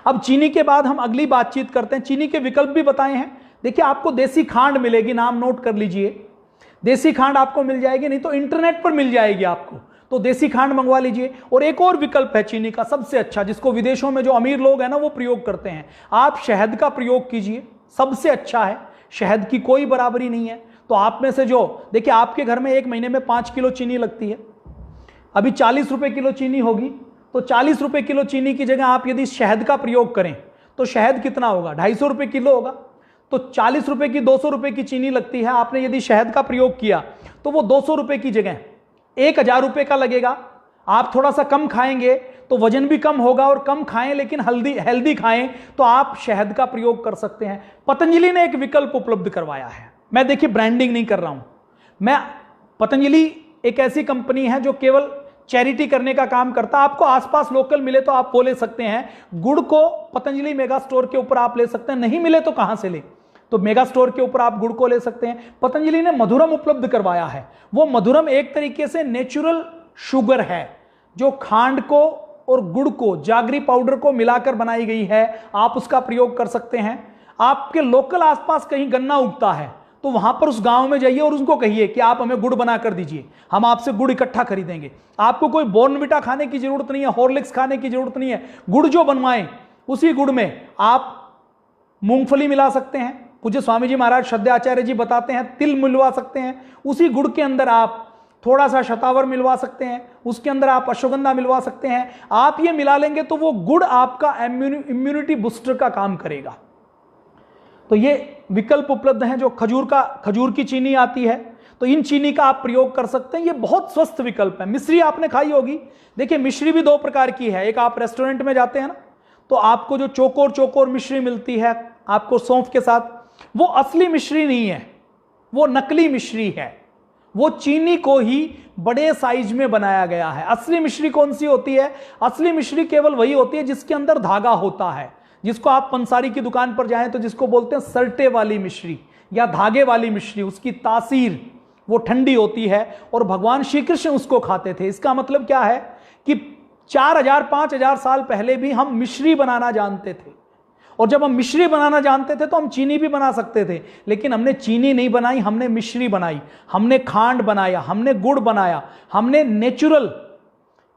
अब चीनी के बाद हम अगली बातचीत करते हैं। चीनी के विकल्प भी बताए हैं। देखिए, आपको देसी खांड मिलेगी, नाम नोट कर लीजिए, देसी खांड आपको मिल जाएगी, नहीं तो इंटरनेट पर मिल जाएगी आपको, तो देसी खांड मंगवा लीजिए। और एक और विकल्प है चीनी का सबसे अच्छा, जिसको विदेशों में जो अमीर लोग हैं ना वो प्रयोग करते हैं, आप शहद का प्रयोग कीजिए, सबसे अच्छा है। शहद की कोई बराबरी नहीं है। तो आप में से जो, देखिए आपके घर में एक महीने में 5 किलो चीनी लगती है, अभी 40 रुपए किलो चीनी होगी, तो 40 रुपए किलो चीनी की जगह आप यदि शहद का प्रयोग करें तो शहद कितना होगा? 250 रुपए किलो होगा। तो 40 रुपए की 200 रुपए की चीनी लगती है, आपने यदि शहद का प्रयोग किया तो वो 200 रुपए की जगह 1000 रुपए का लगेगा। आप थोड़ा सा कम खाएंगे तो वजन भी कम होगा, और कम खाएं लेकिन हेल्दी खाएं तो आप शहद का प्रयोग कर सकते हैं। पतंजलि ने एक विकल्प उपलब्ध करवाया है। मैं देखिए ब्रांडिंग नहीं कर रहा हूं, मैं पतंजलि एक ऐसी कंपनी है जो केवल चैरिटी करने का काम करता है। आपको आसपास लोकल मिले तो आप वो ले सकते हैं। गुड़ को पतंजलि मेगा स्टोर के ऊपर आप ले सकते हैं, नहीं मिले तो कहां से ले, तो मेगा स्टोर के ऊपर आप गुड़ को ले सकते हैं। पतंजलि ने मधुरम उपलब्ध करवाया है। वो मधुरम एक तरीके से नेचुरल शुगर है जो खांड को और गुड़ को, जागरी पाउडर को मिलाकर बनाई गई है। आप उसका प्रयोग कर सकते हैं। आपके लोकल आसपास कहीं गन्ना उगता है तो वहां पर उस गांव में जाइए और उसको कहिए कि आप हमें गुड़ बना कर दीजिए, हम आपसे गुड़ इकट्ठा खरीदेंगे। आपको कोई बॉर्नविटा खाने की जरूरत नहीं है, हॉर्लिक्स खाने की जरूरत नहीं है। गुड़ जो बनवाएं उसी गुड़ में आप मूंगफली मिला सकते हैं, पूज्य स्वामी जी महाराज श्रद्धाचार्य जी बताते हैं तिल मिलवा सकते हैं, उसी गुड़ के अंदर आप थोड़ा सा शतावर मिलवा सकते हैं, उसके अंदर आप अश्वगंधा मिलवा सकते हैं। आप ये मिला लेंगे तो वो गुड़ आपका इम्यूनिटी बूस्टर का काम करेगा। तो ये विकल्प उपलब्ध हैं। जो खजूर की चीनी आती है, तो इन चीनी का आप प्रयोग कर सकते हैं। ये बहुत स्वस्थ विकल्प है। मिश्री आपने खाई होगी। देखिए मिश्री भी दो प्रकार की है। एक आप रेस्टोरेंट में जाते हैं ना, तो आपको जो चौकोर मिश्री मिलती है आपको सौंफ के साथ, वो असली मिश्री नहीं है, वो नकली मिश्री है। वो चीनी को ही बड़े साइज में बनाया गया है। असली मिश्री कौन सी होती है? असली मिश्री केवल वही होती है जिसके अंदर धागा होता है, जिसको आप पंसारी की दुकान पर जाएं तो जिसको बोलते हैं सरटे वाली मिश्री या धागे वाली मिश्री। उसकी तासीर वो ठंडी होती है और भगवान श्री कृष्ण उसको खाते थे। इसका मतलब क्या है कि 4000-5000 साल पहले भी हम मिश्री बनाना जानते थे, और जब हम मिश्री बनाना जानते थे तो हम चीनी भी बना सकते थे। लेकिन हमने चीनी नहीं बनाई, हमने मिश्री बनाई, हमने खांड बनाया, हमने गुड़ बनाया, हमने नेचुरल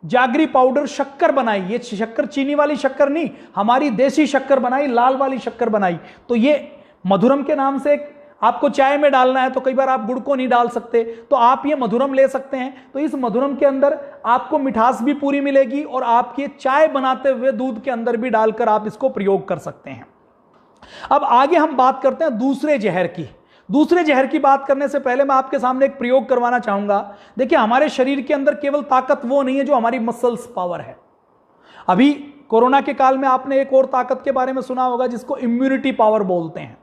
जागरी पाउडर शक्कर बनाई। ये शक्कर चीनी वाली शक्कर नहीं, हमारी देसी शक्कर बनाई, लाल वाली शक्कर बनाई। तो ये मधुरम के नाम से आपको चाय में डालना है तो कई बार आप गुड़ को नहीं डाल सकते, तो आप ये मधुरम ले सकते हैं। तो इस मधुरम के अंदर आपको मिठास भी पूरी मिलेगी और आपके चाय बनाते हुए दूध के अंदर भी डालकर आप इसको प्रयोग कर सकते हैं। अब आगे हम बात करते हैं दूसरे जहर की। दूसरे जहर की बात करने से पहले मैं आपके सामने एक प्रयोग करवाना चाहूंगा। देखिए हमारे शरीर के अंदर केवल ताकत वो नहीं है जो हमारी मसल्स पावर है। अभी कोरोना के काल में आपने एक और ताकत के बारे में सुना होगा जिसको इम्यूनिटी पावर बोलते हैं।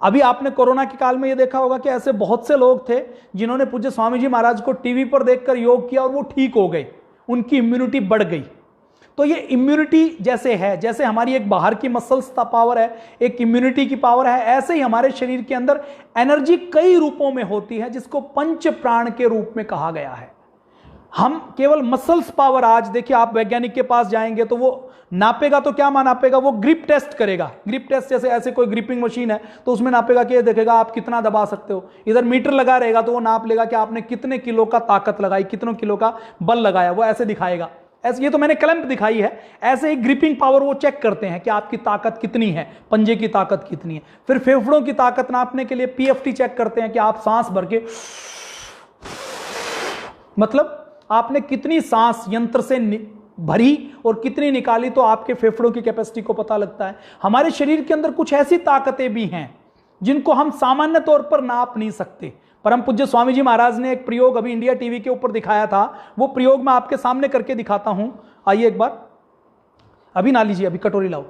अभी आपने कोरोना के काल में यह देखा होगा कि ऐसे बहुत से लोग थे जिन्होंने पूज्य स्वामी जी महाराज को टीवी पर देखकर योग किया और वो ठीक हो गए, उनकी इम्यूनिटी बढ़ गई। तो ये इम्यूनिटी जैसे है, जैसे हमारी एक बाहर की मसल्स पावर है, एक इम्यूनिटी की पावर है, ऐसे ही हमारे शरीर के अंदर एनर्जी कई रूपों में होती है जिसको पंच प्राण के रूप में कहा गया है। हम केवल मसल्स पावर, आज देखिए आप वैज्ञानिक के पास जाएंगे तो वो नापेगा, तो क्या नापेगा? वो ग्रिप टेस्ट करेगा। ग्रिप टेस्ट जैसे ऐसे कोई ग्रिपिंग मशीन है तो उसमें नापेगा कि ये देखेगा आप कितना दबा सकते हो। इधर मीटर लगा रहेगा तो वो नाप लेगा कि आपने कितने किलो का ताकत लगाई, कितने किलो का बल लगाया, वो ऐसे दिखाएगा। ऐसे, ये तो मैंने क्लैंप दिखाई है, ऐसे ही ग्रिपिंग पावर वो चेक करते हैं कि आपकी ताकत कितनी है, पंजे की ताकत कितनी है। फिर फेफड़ों की ताकत नापने के लिए पीएफटी चेक करते हैं कि आप सांस भर के, मतलब आपने कितनी सांस यंत्र से भरी और कितनी निकाली, तो आपके फेफड़ों की कैपेसिटी को पता लगता है। हमारे शरीर के अंदर कुछ ऐसी ताकतें भी हैं जिनको हम सामान्य तौर पर नाप नहीं सकते। परम पूज्य स्वामी जी महाराज ने एक प्रयोग अभी इंडिया टीवी के ऊपर दिखाया था, वो प्रयोग मैं आपके सामने करके दिखाता हूं। आइए एक बार, अभी ना लीजिए, अभी कटोरी लाओ,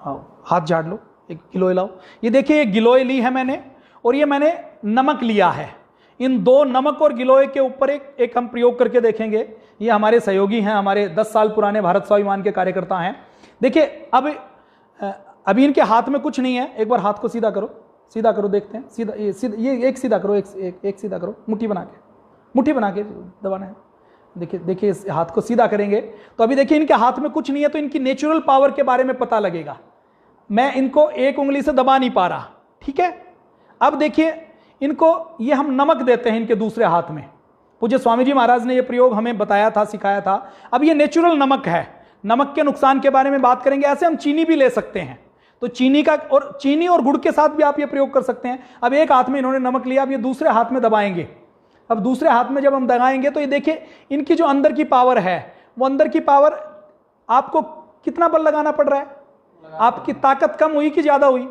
आओ हाथ झाड़ लो, एक गिलोय लाओ। ये देखिए ये गिलोय ली है मैंने, और ये मैंने नमक लिया है। इन दो नमक और गिलोय के ऊपर एक हम प्रयोग करके देखेंगे। ये हमारे सहयोगी हैं, हमारे 10 साल पुराने भारत स्वाभिमान के कार्यकर्ता हैं। देखिए अभी इनके हाथ में कुछ नहीं है। एक बार हाथ को सीधा करो, सीधा करो, देखते हैं। सीधा ये एक सीधा करो, एक सीधा करो, मुट्ठी बना के दबाना है। देखिए इस हाथ को सीधा करेंगे तो अभी देखिए इनके हाथ में कुछ नहीं है, तो इनकी नेचुरल पावर के बारे में पता लगेगा। मैं इनको एक उंगली से दबा नहीं पा रहा, ठीक है। अब देखिए इनको ये हम नमक देते हैं इनके दूसरे हाथ में। पूज्य स्वामी जी महाराज ने ये प्रयोग हमें बताया था, सिखाया था। अब ये नेचुरल नमक है। नमक के नुकसान के बारे में बात करेंगे। ऐसे हम चीनी भी ले सकते हैं, तो चीनी और गुड़ के साथ भी आप ये प्रयोग कर सकते हैं। अब एक हाथ में इन्होंने नमक लिया, अब ये दूसरे हाथ में दबाएंगे। अब दूसरे हाथ में जब हम दबाएंगे तो ये देखिए इनकी जो अंदर की पावर है, वो अंदर की पावर, आपको कितना बल लगाना पड़ रहा है? आपकी ताकत कम हुई कि ज्यादा हुई?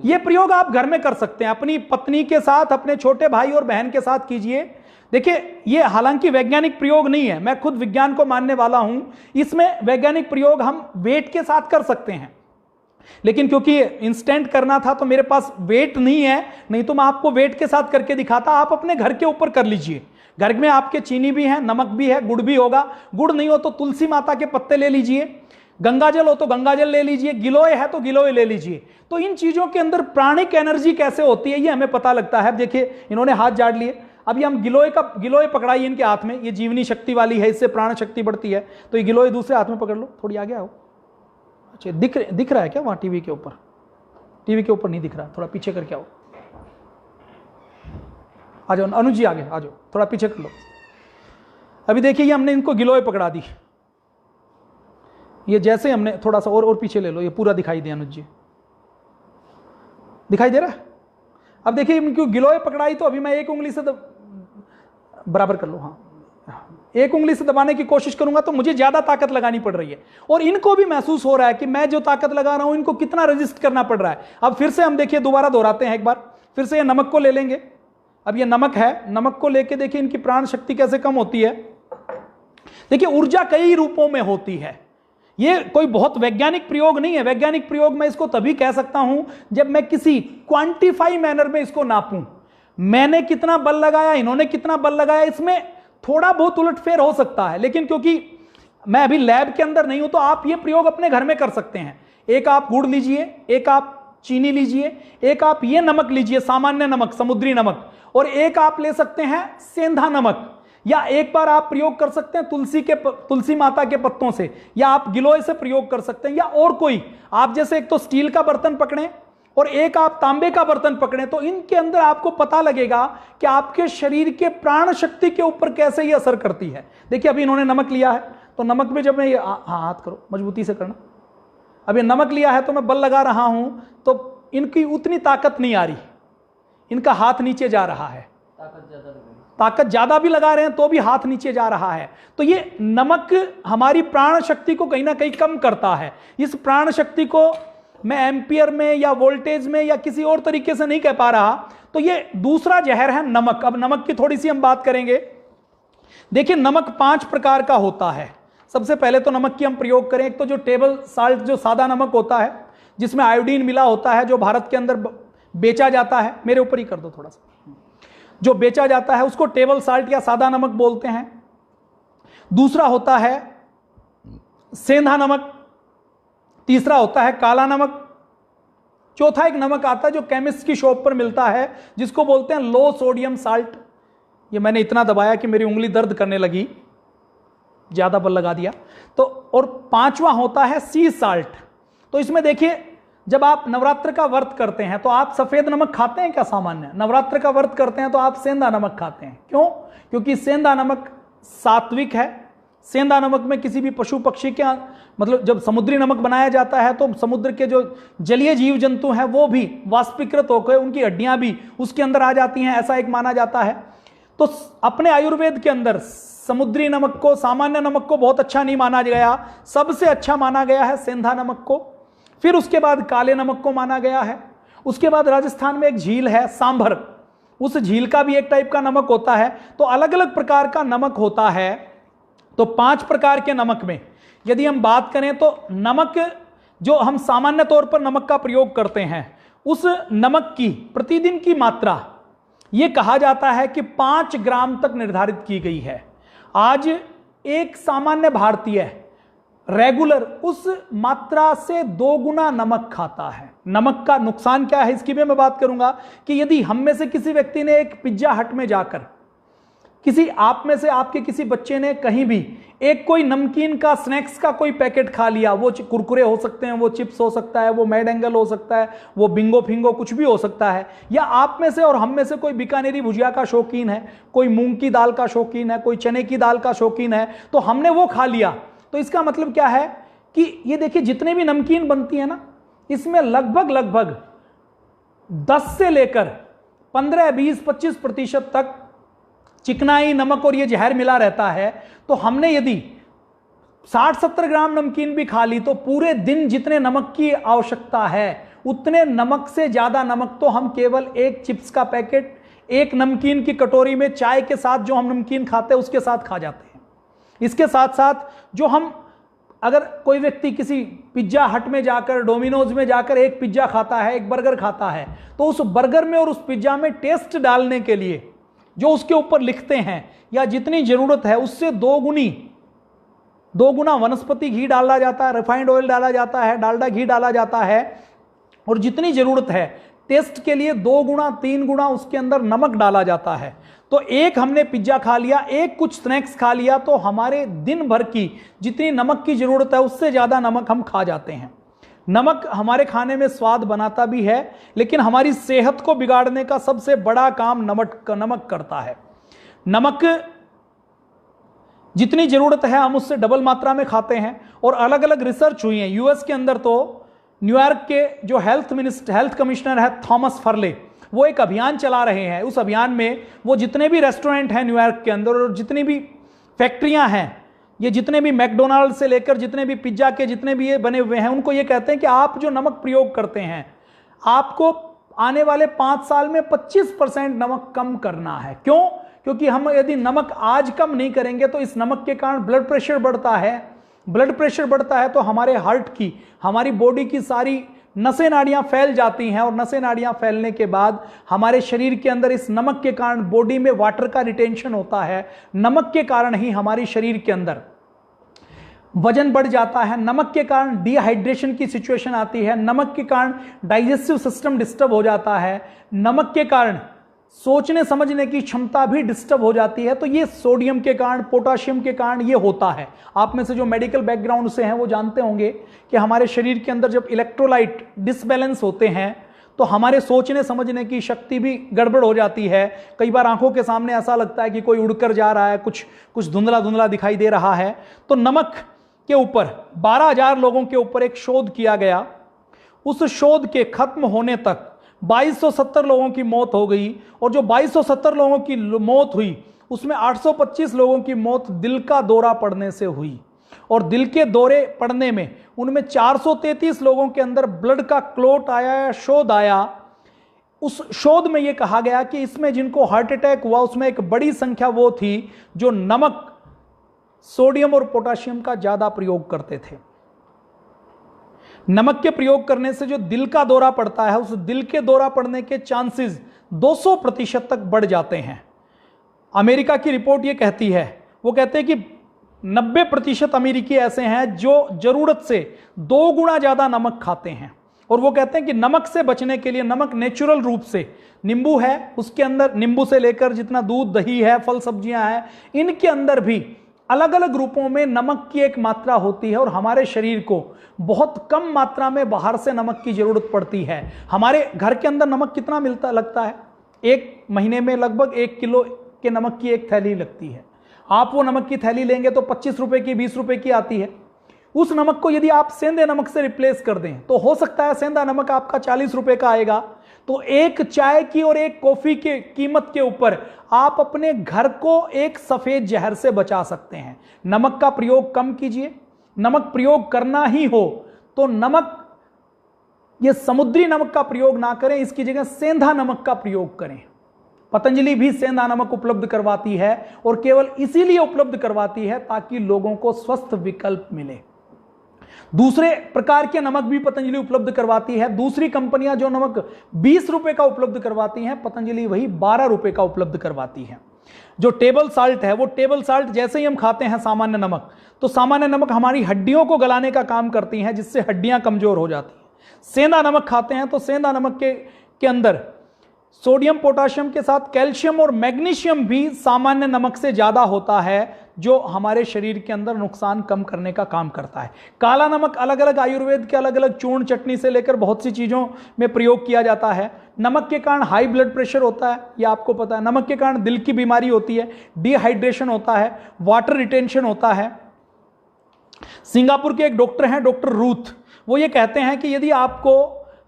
ये प्रयोग आप घर में कर सकते हैं, अपनी पत्नी के साथ, अपने छोटे भाई और बहन के साथ कीजिए। देखिए ये हालांकि वैज्ञानिक प्रयोग नहीं है, मैं खुद विज्ञान को मानने वाला हूं। इसमें वैज्ञानिक प्रयोग हम वेट के साथ कर सकते हैं, लेकिन क्योंकि इंस्टेंट करना था तो मेरे पास वेट नहीं है, नहीं तो मैं आपको वेट के साथ करके दिखाता। आप अपने घर के ऊपर कर लीजिए। घर में आपके चीनी भी है, नमक भी है, गुड़ भी होगा। गुड़ नहीं हो तो तुलसी माता के पत्ते ले लीजिए, गंगाजल हो तो गंगाजल ले लीजिए, गिलोय है तो गिलोय ले लीजिए। तो इन चीजों के अंदर प्राणिक एनर्जी कैसे होती है ये हमें पता लगता है। देखिए इन्होंने हाथ झाड़ लिए। अभी हम गिलोय पकड़ाइए इनके हाथ में, ये जीवनी शक्ति वाली है, इससे प्राण शक्ति बढ़ती है। तो ये गिलोय दूसरे हाथ में पकड़ लो, थोड़ी आगे आओ। अच्छा दिख रहा है क्या वहां टीवी के ऊपर? टीवी के ऊपर नहीं दिख रहा, थोड़ा पीछे करके आओ। आ जाओ अनुज जी, आगे आ जाओ, थोड़ा पीछे कर लो। अभी देखिए ये हमने इनको गिलोय पकड़ा दी। ये जैसे हमने थोड़ा सा और पीछे ले लो, ये पूरा दिखाई दे अनुज जी। दिखाई दे रहा है? अब देखिए इनकी गिलोय पकड़ाई तो अभी मैं एक उंगली से बराबर कर लो, हाँ एक उंगली से दबाने की कोशिश करूंगा तो मुझे ज्यादा ताकत लगानी पड़ रही है, और इनको भी महसूस हो रहा है कि मैं जो ताकत लगा रहा हूं इनको कितना रेजिस्ट करना पड़ रहा है। अब फिर से हम देखिए दोबारा दोहराते हैं एक बार, फिर से ये नमक को ले लेंगे। अब ये नमक है, नमक को लेके देखिए इनकी प्राण शक्ति कैसे कम होती है। देखिए ऊर्जा कई रूपों में होती है, ये कोई बहुत वैज्ञानिक प्रयोग नहीं है। वैज्ञानिक प्रयोग मैं इसको तभी कह सकता हूं जब मैं किसी क्वांटिफाई मैनर में इसको नापूं। मैंने कितना बल लगाया, इन्होंने कितना बल लगाया, इसमें थोड़ा बहुत उलटफेर हो सकता है, लेकिन क्योंकि मैं अभी लैब के अंदर नहीं हूं तो आप ये प्रयोग अपने घर में कर सकते हैं। एक आप गुड़ लीजिए, एक आप चीनी लीजिए, एक आप ये नमक लीजिए सामान्य नमक, समुद्री नमक, और एक आप ले सकते हैं सेंधा नमक, या एक बार आप प्रयोग कर सकते हैं तुलसी माता के पत्तों से, या आप गिलोय से प्रयोग कर सकते हैं, या और कोई आप जैसे एक तो स्टील का बर्तन पकड़ें और एक आप तांबे का बर्तन पकड़ें, तो इनके अंदर आपको पता लगेगा कि आपके शरीर के प्राण शक्ति के ऊपर कैसे ये असर करती है। देखिए अभी इन्होंने नमक लिया है, तो नमक में जब मैं ये हाथ करो मजबूती से करना, अब ये नमक लिया है तो मैं बल लगा रहा हूं तो इनकी उतनी ताकत नहीं आ रही, इनका हाथ नीचे जा रहा है, ताकत ज्यादा भी लगा रहे हैं तो भी हाथ नीचे जा रहा है। तो ये नमक हमारी प्राण शक्ति को कहीं ना कहीं कम करता है। इस प्राण शक्ति को मैं एम्पियर में या वोल्टेज में या किसी और तरीके से नहीं कह पा रहा, तो ये दूसरा जहर है नमक। अब नमक की थोड़ी सी हम बात करेंगे। देखिए नमक 5 प्रकार का होता है। सबसे पहले तो नमक की हम प्रयोग करें, एक तो जो टेबल साल्ट, जो सादा नमक होता है जिसमें आयोडीन मिला होता है, जो भारत के अंदर बेचा जाता है, मेरे ऊपर ही कर दो थोड़ा सा, जो बेचा जाता है उसको टेबल साल्ट या सादा नमक बोलते हैं। दूसरा होता है सेंधा नमक, तीसरा होता है काला नमक, चौथा एक नमक आता है जो केमिस्ट की शॉप पर मिलता है जिसको बोलते हैं लो सोडियम साल्ट। ये मैंने इतना दबाया कि मेरी उंगली दर्द करने लगी, ज्यादा बल लगा दिया। तो और पांचवा होता है सी साल्ट। तो इसमें देखिए जब आप नवरात्र का व्रत करते हैं तो आप सफेद नमक खाते हैं क्या? सामान्य नवरात्र का व्रत करते हैं तो आप सेंधा नमक खाते हैं। क्यों? क्योंकि सेंधा नमक सात्विक है। सेंधा नमक में किसी भी पशु पक्षी के, मतलब जब समुद्री नमक बनाया जाता है तो समुद्र के जो जलीय जीव जंतु हैं वो भी वाष्पीकृत होकर उनकी हड्डियां भी उसके अंदर आ जाती हैं, ऐसा एक माना जाता है। तो अपने आयुर्वेद के अंदर समुद्री नमक को, सामान्य नमक को बहुत अच्छा नहीं माना गया, सबसे अच्छा माना गया है सेंधा नमक को। फिर उसके बाद काले नमक को माना गया है। उसके बाद राजस्थान में एक झील है सांभर, उस झील का भी एक टाइप का नमक होता है। तो अलग अलग प्रकार का नमक होता है। तो 5 प्रकार के नमक में यदि हम बात करें तो नमक जो हम सामान्य तौर पर नमक का प्रयोग करते हैं, उस नमक की प्रतिदिन की मात्रा यह कहा जाता है कि 5 ग्राम तक निर्धारित की गई है। आज एक सामान्य भारतीय रेगुलर उस मात्रा से 2 गुना नमक खाता है। नमक का नुकसान क्या है इसकी भी मैं बात करूंगा कि यदि हम में से किसी व्यक्ति ने एक पिज्जा हट में जाकर, किसी आप में से आपके किसी बच्चे ने कहीं भी एक कोई नमकीन का, स्नैक्स का कोई पैकेट खा लिया, वो कुरकुरे हो सकते हैं, वो चिप्स हो सकता है, वो मैड एंगल हो सकता है, वो बिंगो फिंगो कुछ भी हो सकता है, या आप में से और हम में से कोई बीकानेरी भुजिया का शौकीन है, कोई मूंग की दाल का शौकीन है, कोई चने की दाल का शौकीन है, तो हमने वो खा लिया। तो इसका मतलब क्या है कि ये देखिए जितने भी नमकीन बनती है ना, इसमें लगभग 10 से लेकर 15, 20, 25% तक चिकनाई, नमक और ये जहर मिला रहता है। तो हमने यदि 60-70 ग्राम नमकीन भी खा ली तो पूरे दिन जितने नमक की आवश्यकता है उतने नमक से ज्यादा नमक तो हम केवल एक चिप्स का पैकेट, एक नमकीन की कटोरी में चाय के साथ जो हम नमकीन खाते हैं उसके साथ खा जाते हैं। इसके साथ साथ जो हम, अगर कोई व्यक्ति किसी पिज्जा हट में जाकर, डोमिनोज में जाकर एक पिज्जा खाता है, एक बर्गर खाता है, तो उस बर्गर में और उस पिज्जा में टेस्ट डालने के लिए जो उसके ऊपर लिखते हैं या जितनी जरूरत है उससे 2 गुना वनस्पति घी डाला जाता है, रिफाइंड ऑयल डाला जाता है, डालडा घी डाला जाता है, और जितनी जरूरत है टेस्ट के लिए 2 गुना 3 गुना उसके अंदर नमक डाला जाता है। तो एक हमने पिज्जा खा लिया, एक कुछ स्नैक्स खा लिया, तो हमारे दिन भर की जितनी नमक की जरूरत है उससे ज्यादा नमक हम खा जाते हैं। नमक हमारे खाने में स्वाद बनाता भी है, लेकिन हमारी सेहत को बिगाड़ने का सबसे बड़ा काम नमक करता है। नमक जितनी जरूरत है हम उससे डबल मात्रा में खाते हैं, और अलग अलग रिसर्च हुई है। यूएस के अंदर तो न्यूयॉर्क के जो हेल्थ कमिश्नर है थॉमस फर्ले, वो एक अभियान चला रहे हैं। उस अभियान में वो जितने भी रेस्टोरेंट हैं न्यूयॉर्क के अंदर और जितनी भी फैक्ट्रियां हैं, ये जितने भी मैकडोनाल्ड से लेकर जितने भी पिज्जा के जितने भी ये बने हुए हैं, उनको ये कहते हैं कि आप जो नमक प्रयोग करते हैं, आपको आने वाले 5 साल में 25% नमक कम करना है। क्यों? क्योंकि हम यदि नमक आज कम नहीं करेंगे तो इस नमक के कारण ब्लड प्रेशर बढ़ता है। ब्लड प्रेशर बढ़ता है तो हमारे हार्ट की, हमारी बॉडी की सारी नसें नाड़ियां फैल जाती हैं और नसें नाड़ियां फैलने के बाद हमारे शरीर के अंदर इस नमक के कारण बॉडी में वाटर का रिटेंशन होता है। नमक के कारण ही हमारी शरीर के अंदर वजन बढ़ जाता है। नमक के कारण डिहाइड्रेशन की सिचुएशन आती है। नमक के कारण डाइजेस्टिव सिस्टम डिस्टर्ब हो जाता है। नमक के कारण सोचने समझने की क्षमता भी डिस्टर्ब हो जाती है। तो ये सोडियम के कारण, पोटाशियम के कारण ये होता है। आप में से जो मेडिकल बैकग्राउंड से हैं वो जानते होंगे कि हमारे शरीर के अंदर जब इलेक्ट्रोलाइट डिसबैलेंस होते हैं तो हमारे सोचने समझने की शक्ति भी गड़बड़ हो जाती है। कई बार आंखों के सामने ऐसा लगता है कि कोई उड़कर जा रहा है, कुछ धुंधला धुंधला दिखाई दे रहा है। तो नमक के ऊपर 12,000 लोगों के ऊपर एक शोध किया गया। उस शोध के खत्म होने तक 2270 लोगों की मौत हो गई और जो 2270 लोगों की मौत हुई उसमें 825 लोगों की मौत दिल का दौरा पड़ने से हुई। और दिल के दौरे पड़ने में उनमें 433 लोगों के अंदर ब्लड का क्लोट आया या शोध आया। उस शोध में यह कहा गया कि इसमें जिनको हार्ट अटैक हुआ उसमें एक बड़ी संख्या वो थी जो नमक, सोडियम और पोटाशियम का ज्यादा प्रयोग करते थे। नमक के प्रयोग करने से जो दिल का दौरा पड़ता है, उस दिल के दौरा पड़ने के चांसेस 200% तक बढ़ जाते हैं। अमेरिका की रिपोर्ट ये कहती है, वो कहते हैं कि 90% अमेरिकी ऐसे हैं जो जरूरत से 2 गुना ज्यादा नमक खाते हैं। और वो कहते हैं कि नमक से बचने के लिए, नमक नेचुरल रूप से, नींबू है उसके अंदर, नींबू से लेकर जितना दूध, दही है, फल सब्जियां हैं, इनके अंदर भी अलग अलग रूपों में नमक की एक मात्रा होती है। और हमारे शरीर को बहुत कम मात्रा में बाहर से नमक की जरूरत पड़ती है। हमारे घर के अंदर नमक कितना मिलता लगता है? एक महीने में लगभग 1 किलो के नमक की एक थैली लगती है। आप वो नमक की थैली लेंगे तो 25 रुपए की, 20 रुपए की आती है। उस नमक को यदि आप सेंधे नमक से रिप्लेस कर दें तो हो सकता है सेंधा नमक आपका 40 रुपए का आएगा। तो एक चाय की और एक कॉफी के कीमत के ऊपर आप अपने घर को एक सफेद जहर से बचा सकते हैं। नमक का प्रयोग कम कीजिए। नमक प्रयोग करना ही हो तो नमक, ये समुद्री नमक का प्रयोग ना करें, इसकी जगह सेंधा नमक का प्रयोग करें। पतंजलि भी सेंधा नमक उपलब्ध करवाती है और केवल इसीलिए उपलब्ध करवाती है ताकि लोगों को स्वस्थ विकल्प मिले। दूसरे प्रकार के नमक भी पतंजलि उपलब्ध करवाती है। दूसरी कंपनियां जो नमक 20 रुपए का उपलब्ध करवाती हैं, पतंजलि वही 12 रुपए का उपलब्ध करवाती है। जो टेबल साल्ट है, वो टेबल साल्ट जैसे ही हम खाते हैं सामान्य नमक, तो सामान्य नमक हमारी हड्डियों को गलाने का काम करती हैं, जिससे हड्डियां कमजोर हो जाती हैं। सेंधा नमक खाते हैं तो सेंधा नमक के अंदर सोडियम, पोटाशियम के साथ कैल्शियम और मैग्नीशियम भी सामान्य नमक से ज्यादा होता है, जो हमारे शरीर के अंदर नुकसान कम करने का काम करता है। काला नमक अलग अलग आयुर्वेद के अलग अलग चूर्ण, चटनी से लेकर बहुत सी चीजों में प्रयोग किया जाता है। नमक के कारण हाई ब्लड प्रेशर होता है, यह आपको पता है। नमक के कारण दिल की बीमारी होती है, डिहाइड्रेशन होता है, वाटर रिटेंशन होता है। सिंगापुर के एक डॉक्टर हैं, डॉक्टर रूथ, वो ये कहते हैं कि यदि आपको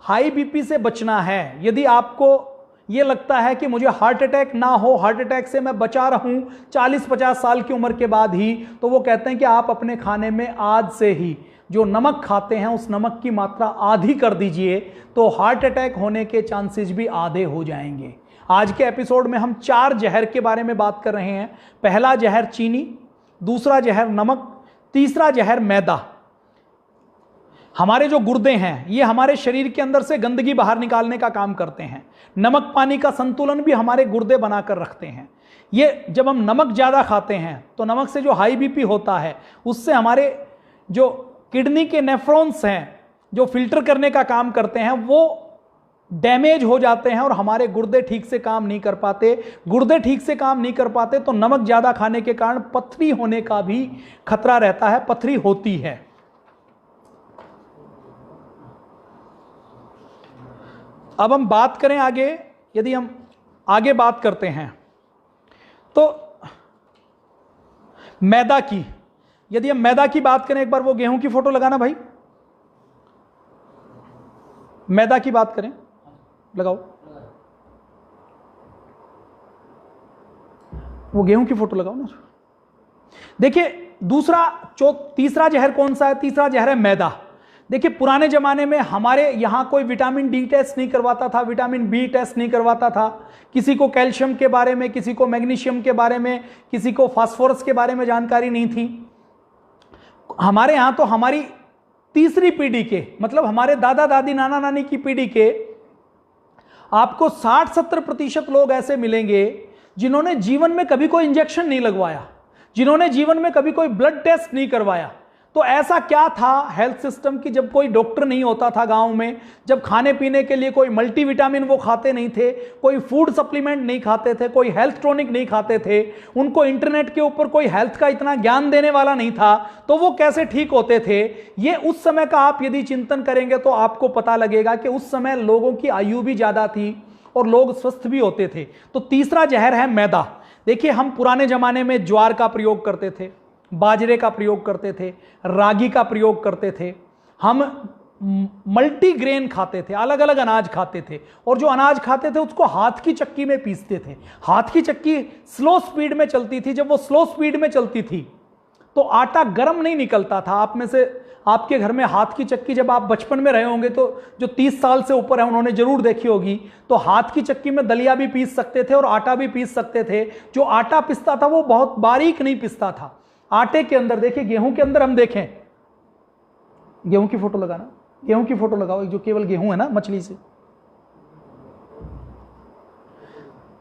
हाई बीपी से बचना है, यदि आपको ये लगता है कि मुझे हार्ट अटैक ना हो, हार्ट अटैक से मैं बचा रहूं 40-50 साल की उम्र के बाद ही, तो वो कहते हैं कि आप अपने खाने में आज से ही जो नमक खाते हैं उस नमक की मात्रा आधी कर दीजिए, तो हार्ट अटैक होने के चांसेस भी आधे हो जाएंगे। आज के एपिसोड में हम 4 जहर के बारे में बात कर रहे हैं। पहला जहर चीनी, दूसरा जहर नमक, तीसरा जहर मैदा। हमारे जो गुर्दे हैं ये हमारे शरीर के अंदर से गंदगी बाहर निकालने का काम करते हैं। नमक पानी का संतुलन भी हमारे गुर्दे बनाकर रखते हैं। ये जब हम नमक ज़्यादा खाते हैं तो नमक से जो हाई बीपी होता है उससे हमारे जो किडनी के नेफ्रॉन्स हैं, जो फिल्टर करने का काम करते हैं, वो डैमेज हो जाते हैं और हमारे गुर्दे ठीक से काम नहीं कर पाते। गुर्दे ठीक से काम नहीं कर पाते तो नमक ज़्यादा खाने के कारण पथरी होने का भी खतरा रहता है, पथरी होती है। अब हम बात करें आगे, यदि हम आगे बात करते हैं तो मैदा की, यदि हम मैदा की बात करें, एक बार वो गेहूं की फोटो लगाना भाई। मैदा की बात करें, लगाओ वो गेहूं की फोटो लगाओ ना। देखिए तीसरा जहर कौन सा है? तीसरा जहर है मैदा। देखिए पुराने जमाने में हमारे यहां कोई विटामिन डी टेस्ट नहीं करवाता था, विटामिन बी टेस्ट नहीं करवाता था, किसी को कैल्शियम के बारे में, किसी को मैग्नीशियम के बारे में, किसी को फास्फोरस के बारे में जानकारी नहीं थी। हमारे यहां तो हमारी तीसरी पीढ़ी के, मतलब हमारे दादा दादी नाना नानी की पीढ़ी के आपको 60-70% लोग ऐसे मिलेंगे जिन्होंने जीवन में कभी कोई इंजेक्शन नहीं लगवाया, जिन्होंने जीवन में कभी कोई ब्लड टेस्ट नहीं करवाया। तो ऐसा क्या था हेल्थ सिस्टम की, जब कोई डॉक्टर नहीं होता था गांव में, जब खाने पीने के लिए कोई मल्टीविटामिन वो खाते नहीं थे, कोई फूड सप्लीमेंट नहीं खाते थे, कोई हेल्थ टॉनिक नहीं खाते थे, उनको इंटरनेट के ऊपर कोई हेल्थ का इतना ज्ञान देने वाला नहीं था, तो वो कैसे ठीक होते थे? ये उस समय का आप यदि चिंतन करेंगे तो आपको पता लगेगा कि उस समय लोगों की आयु भी ज्यादा थी और लोग स्वस्थ भी होते थे। तो तीसरा जहर है मैदा। देखिए हम पुराने जमाने में ज्वार का प्रयोग करते थे, बाजरे का प्रयोग करते थे, रागी का प्रयोग करते थे, हम मल्टीग्रेन खाते थे, अलग अलग अनाज खाते थे, और जो अनाज खाते थे उसको हाथ की चक्की में पीसते थे। हाथ की चक्की स्लो स्पीड में चलती थी, जब वो स्लो स्पीड में चलती थी तो आटा गर्म नहीं निकलता था। आप में से आपके घर में हाथ की चक्की जब आप बचपन में रहे होंगे तो जो 30 साल से ऊपर है उन्होंने जरूर देखी होगी। तो हाथ की चक्की में दलिया भी पीस सकते थे और आटा भी पीस सकते थे। जो आटा पिसता था वो बहुत बारीक नहीं पिसता था। आटे के अंदर देखिए, गेहूं के अंदर हम देखें, गेहूं की फोटो लगाना, गेहूं की फोटो लगाओ, जो केवल गेहूं है ना मछली से।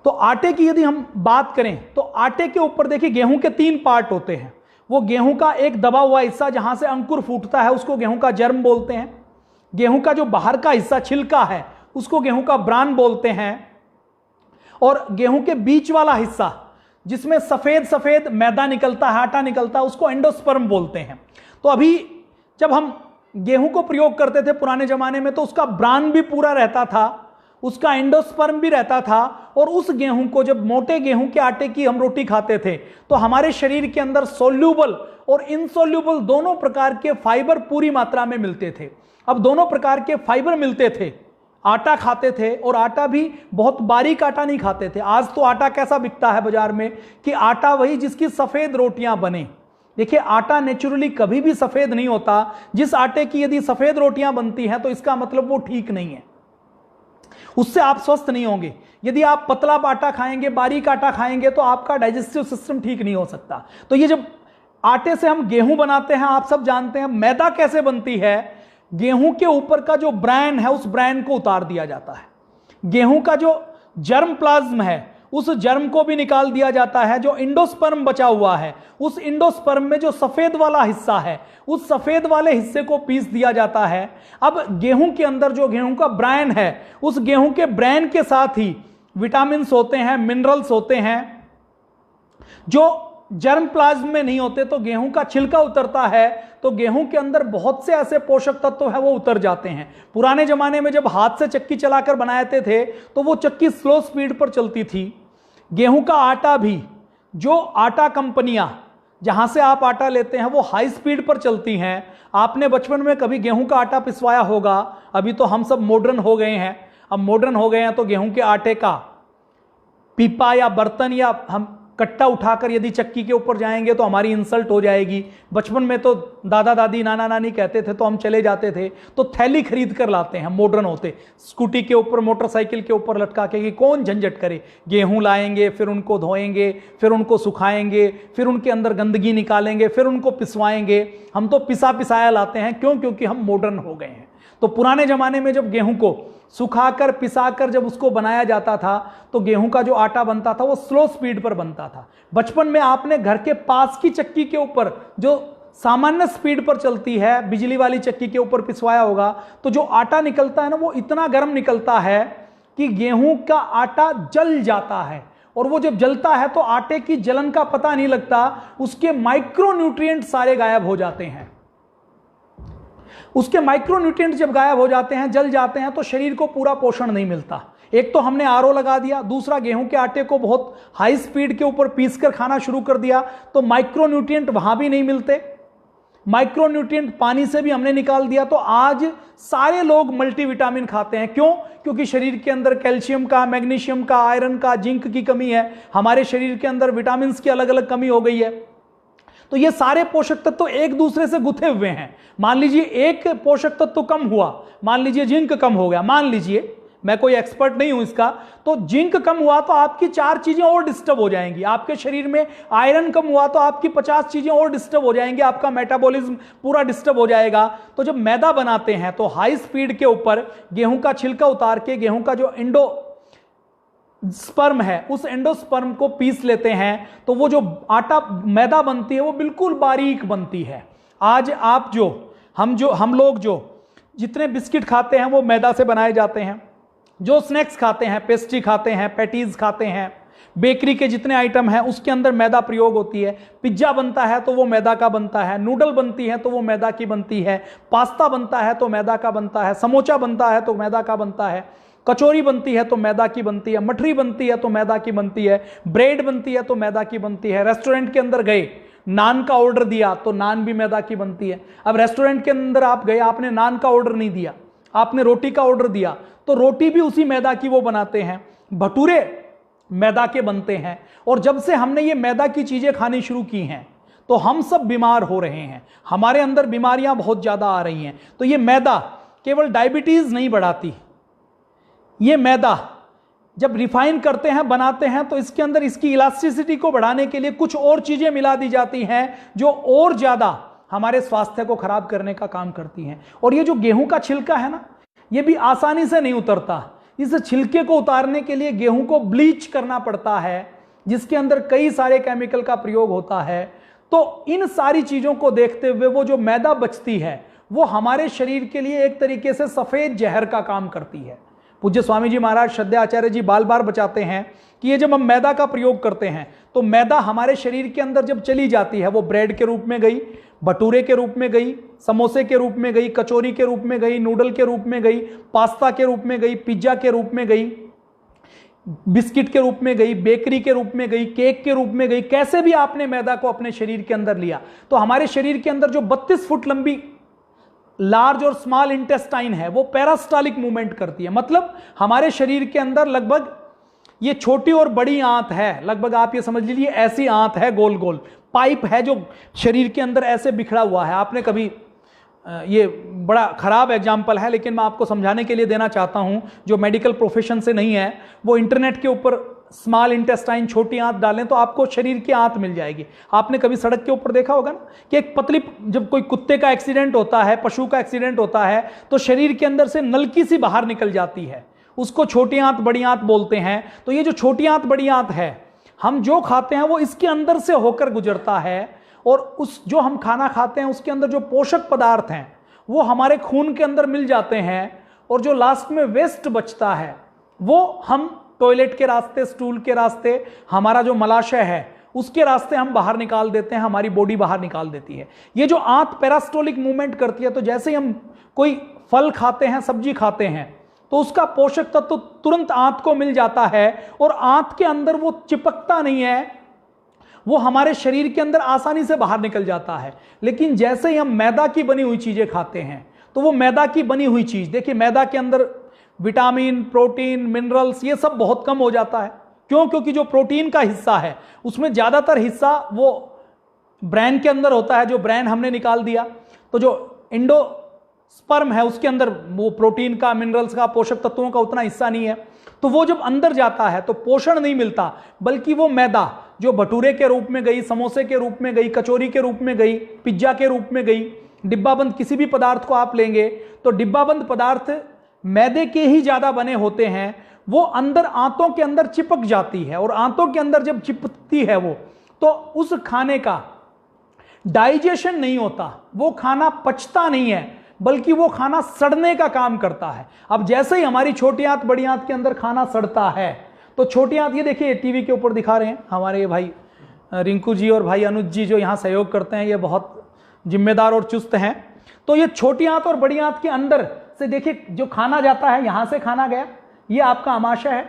तो आटे की यदि हम बात करें तो आटे के ऊपर देखिए गेहूं के 3 पार्ट होते हैं। वो गेहूं का एक दबा हुआ हिस्सा जहां से अंकुर फूटता है उसको गेहूं का जर्म बोलते हैं। गेहूं का जो बाहर का हिस्सा छिलका है उसको गेहूं का ब्रान बोलते हैं। और गेहूं के बीच वाला हिस्सा जिसमें सफेद सफेद मैदा निकलता है, आटा निकलता है, उसको एंडोस्पर्म बोलते हैं। तो अभी जब हम गेहूं को प्रयोग करते थे पुराने जमाने में तो उसका ब्रान भी पूरा रहता था, उसका एंडोस्पर्म भी रहता था। और उस गेहूं को जब मोटे गेहूं के आटे की हम रोटी खाते थे तो हमारे शरीर के अंदर सोल्यूबल और इनसोल्यूबल दोनों प्रकार के फाइबर पूरी मात्रा में मिलते थे। अब दोनों प्रकार के फाइबर मिलते थे, आटा खाते थे और आटा भी बहुत बारीक आटा नहीं खाते थे। आज तो आटा कैसा बिकता है बाजार में कि आटा वही जिसकी सफेद रोटियां बने। देखिए आटा नेचुरली कभी भी सफेद नहीं होता। जिस आटे की यदि सफेद रोटियां बनती हैं तो इसका मतलब वो ठीक नहीं है, उससे आप स्वस्थ नहीं होंगे। यदि आप पतला आटा खाएंगे, बारीक आटा खाएंगे तो आपका डाइजेस्टिव सिस्टम ठीक नहीं हो सकता। तो ये जब आटे से हम गेहूं बनाते हैं, आप सब जानते हैं मैदा कैसे बनती है। गेहूं के ऊपर का जो ब्रैन है उस ब्रैन को उतार दिया जाता है। गेहूं का जो जर्म प्लाज्म है उस जर्म को भी निकाल दिया जाता है। जो इंडोस्पर्म बचा हुआ है उस इंडोस्पर्म में जो सफेद वाला हिस्सा है उस सफेद वाले हिस्से को पीस दिया जाता है। अब गेहूं के अंदर जो गेहूं का ब्रैन है उस गेहूं के ब्रैन के साथ ही विटामिन्स होते हैं, मिनरल्स होते हैं जो जर्म प्लाज्म में नहीं होते। तो गेहूं का छिलका उतरता है तो गेहूं के अंदर बहुत से ऐसे पोषक तत्व है वो उतर जाते हैं। पुराने जमाने में जब हाथ से चक्की चलाकर बनाते थे तो वो चक्की स्लो स्पीड पर चलती थी। गेहूं का आटा भी, जो आटा कंपनियां जहां से आप आटा लेते हैं वो हाई स्पीड पर चलती हैं। आपने बचपन में कभी गेहूं का आटा पिसवाया होगा। अभी तो हम सब मॉडर्न हो गए हैं। अब मॉडर्न हो गए हैं तो गेहूं के आटे का पीपा या बर्तन या हम कट्टा उठाकर यदि चक्की के ऊपर जाएंगे तो हमारी इंसल्ट हो जाएगी। बचपन में तो दादा दादी नाना नानी कहते थे तो हम चले जाते थे तो थैली खरीद कर लाते हैं, मॉडर्न होते, स्कूटी के ऊपर मोटरसाइकिल के ऊपर लटका के कि कौन झंझट करे। गेहूं लाएंगे, फिर उनको धोएंगे, फिर उनको सुखाएंगे, फिर उनके अंदर गंदगी निकालेंगे, फिर उनको पिसवाएंगे। हम तो पिसा पिसाया लाते हैं। क्यों? क्योंकि हम मॉडर्न हो गए हैं। तो पुराने जमाने में जब गेहूं को सुखाकर पिसाकर जब उसको बनाया जाता था तो गेहूं का जो आटा बनता था वो स्लो स्पीड पर बनता था। बचपन में आपने घर के पास की चक्की के ऊपर जो सामान्य स्पीड पर चलती है, बिजली वाली चक्की के ऊपर पिसवाया होगा तो जो आटा निकलता है ना वो इतना गर्म निकलता है कि गेहूं का आटा जल जाता है। और वो जब जलता है तो आटे की जलन का पता नहीं लगता, उसके माइक्रोन्यूट्रिएंट सारे गायब हो जाते हैं। उसके माइक्रोन्यूट्रिएंट जब गायब हो जाते हैं, जल जाते हैं, तो शरीर को पूरा पोषण नहीं मिलता। एक तो हमने आरओ लगा दिया, दूसरा गेहूं के आटे को बहुत हाई स्पीड के ऊपर पीसकर खाना शुरू कर दिया तो माइक्रोन्यूट्रिएंट वहां भी नहीं मिलते। माइक्रोन्यूट्रिएंट पानी से भी हमने निकाल दिया। तो आज सारे लोग मल्टीविटामिन खाते हैं। क्यों? क्योंकि शरीर के अंदर कैल्शियम का, मैग्नीशियम का, आयरन का, जिंक की कमी है। हमारे शरीर के अंदर विटामिन की अलग अलग कमी हो गई है। तो ये सारे पोषक तत्व एक दूसरे से गुथे हुए हैं। मान लीजिए एक पोषक तत्व कम हुआ, मान लीजिए जिंक कम हो गया, मान लीजिए, मैं कोई एक्सपर्ट नहीं हूं इसका, तो जिंक कम हुआ तो आपकी 4 चीजें और डिस्टर्ब हो जाएंगी। आपके शरीर में आयरन कम हुआ तो आपकी 50 चीजें और डिस्टर्ब हो जाएंगी। आपका मेटाबॉलिज्म पूरा डिस्टर्ब हो जाएगा। तो जब मैदा बनाते हैं तो हाई स्पीड के ऊपर गेहूं का छिलका उतार के गेहूं का जो एंडोस्पर्म है, उस एंडोस्पर्म को पीस लेते हैं, तो वो जो आटा मैदा बनती है वो बिल्कुल बारीक बनती है। आज आप हम लोग जितने बिस्किट खाते हैं वो मैदा से बनाए जाते हैं। जो स्नैक्स खाते हैं, पेस्ट्री खाते हैं, पैटीज खाते हैं, बेकरी के जितने आइटम हैं उसके अंदर मैदा प्रयोग होती है। पिज्जा बनता है तो वो मैदा का बनता है, नूडल बनती है तो वो मैदा की बनती है, पास्ता बनता है तो मैदा का बनता है, समोसा बनता है तो मैदा का बनता है, कचौरी बनती है तो मैदा की बनती है, मठरी बनती है तो मैदा की बनती है, ब्रेड बनती है तो मैदा की बनती है। रेस्टोरेंट के अंदर गए, नान का ऑर्डर दिया तो नान भी मैदा की बनती है। अब रेस्टोरेंट के अंदर आप गए, आपने नान का ऑर्डर नहीं दिया, आपने रोटी का ऑर्डर दिया, तो रोटी भी उसी मैदा की वो बनाते हैं। भटूरे मैदा के बनते हैं। और जब से हमने ये मैदा की चीजें खानी शुरू की हैं तो हम सब बीमार हो रहे हैं, हमारे अंदर बीमारियां बहुत ज्यादा आ रही हैं। तो ये मैदा केवल डायबिटीज नहीं बढ़ाती, ये मैदा जब रिफाइन करते हैं, बनाते हैं, तो इसके अंदर इसकी इलास्टिसिटी को बढ़ाने के लिए कुछ और चीजें मिला दी जाती हैं जो और ज्यादा हमारे स्वास्थ्य को खराब करने का काम करती हैं। और ये जो गेहूं का छिलका है ना, ये भी आसानी से नहीं उतरता। इस छिलके को उतारने के लिए गेहूं को ब्लीच करना पड़ता है, जिसके अंदर कई सारे केमिकल का प्रयोग होता है। तो इन सारी चीजों को देखते हुए वो जो मैदा बचती है वो हमारे शरीर के लिए एक तरीके से सफेद जहर का काम करती है। पूज्य स्वामी जी महाराज श्रद्धेय आचार्य जी बाल बार बचाते हैं कि ये जब हम मैदा का प्रयोग करते हैं तो मैदा हमारे शरीर के अंदर जब चली जाती है, वो ब्रेड के रूप में गई, भटूरे के रूप में गई, समोसे के रूप में गई, कचौरी के रूप में गई, नूडल के रूप में गई, पास्ता के रूप में गई, पिज्जा के रूप में गई, बिस्किट के रूप में गई, बेकरी के रूप में गई, केक के रूप में गई। कैसे भी आपने मैदा को अपने शरीर के अंदर लिया, तो हमारे शरीर के अंदर जो 32 फुट लंबी लार्ज और स्मॉल इंटेस्टाइन है वो पैरास्टालिक मूवमेंट करती है। मतलब हमारे शरीर के अंदर लगभग ये छोटी और बड़ी आंत है, लगभग आप ये समझ लीजिए ऐसी आंत है, गोल गोल पाइप है जो शरीर के अंदर ऐसे बिखरा हुआ है। आपने कभी ये बड़ा खराब एग्जाम्पल है लेकिन मैं आपको समझाने के लिए देना चाहता हूं, जो मेडिकल प्रोफेशन से नहीं है, वो इंटरनेट के ऊपर स्मॉल इंटेस्टाइन छोटी आंत डालें तो आपको शरीर की आंत मिल जाएगी। आपने कभी सड़क के ऊपर देखा होगा ना कि एक पतली, जब कोई कुत्ते का एक्सीडेंट होता है, पशु का एक्सीडेंट होता है, तो शरीर के अंदर से नलकी सी बाहर निकल जाती है, उसको छोटी आंत बड़ी आंत बोलते हैं। तो ये जो छोटी आंत बड़ी आंत है, हम जो खाते हैं वो इसके अंदर से होकर गुजरता है, और उस जो हम खाना खाते हैं उसके अंदर जो पोषक पदार्थ हैं वो हमारे खून के अंदर मिल जाते हैं, और जो लास्ट में वेस्ट बचता है वो हम टॉयलेट के रास्ते, स्टूल के रास्ते, हमारा जो मलाशय है उसके रास्ते हम बाहर निकाल देते हैं, हमारी बॉडी बाहर निकाल देती है। ये जो आंत पैरास्टोलिक मूवमेंट करती है, तो जैसे ही हम कोई फल खाते हैं, सब्जी खाते हैं, तो उसका पोषक तत्व तुरंत आंत को मिल जाता है, और आंत के अंदर वो चिपकता नहीं है, वो हमारे शरीर के अंदर आसानी से बाहर निकल जाता है। लेकिन जैसे ही हम मैदा की बनी हुई चीजें खाते हैं, तो वो मैदा की बनी हुई चीज, देखिए मैदा के अंदर विटामिन, प्रोटीन, मिनरल्स ये सब बहुत कम हो जाता है। क्यों? क्योंकि जो प्रोटीन का हिस्सा है उसमें ज्यादातर हिस्सा वो ब्रेन के अंदर होता है, जो ब्रेन हमने निकाल दिया। तो जो एंडोस्पर्म है उसके अंदर वो प्रोटीन का, मिनरल्स का, पोषक तत्वों का उतना हिस्सा नहीं है। तो वो जब अंदर जाता है तो पोषण नहीं मिलता, बल्कि वो मैदा जो भटूरे के रूप में गई, समोसे के रूप में गई, कचौरी के रूप में गई, पिज्जा के रूप में गई, डिब्बाबंद किसी भी पदार्थ को आप लेंगे तो डिब्बाबंद पदार्थ मैदे के ही ज्यादा बने होते हैं। वो अंदर आंतों के अंदर चिपक जाती है, और आंतों के अंदर जब चिपकती है वो, तो उस खाने का डाइजेशन नहीं होता, वो खाना पचता नहीं है, बल्कि वो खाना सड़ने का काम करता है। अब जैसे ही हमारी छोटी आंत बड़ी आंत के अंदर खाना सड़ता है, तो छोटी आंत, ये देखिए टीवी के ऊपर दिखा रहे हैं हमारे भाई रिंकू जी और भाई अनुज जी जो यहाँ सहयोग करते हैं, ये बहुत जिम्मेदार और चुस्त हैं। तो ये छोटी आंत और बड़ी आंत के अंदर से देखिए जो खाना जाता है, यहां से खाना गया, ये आपका आमाशय है,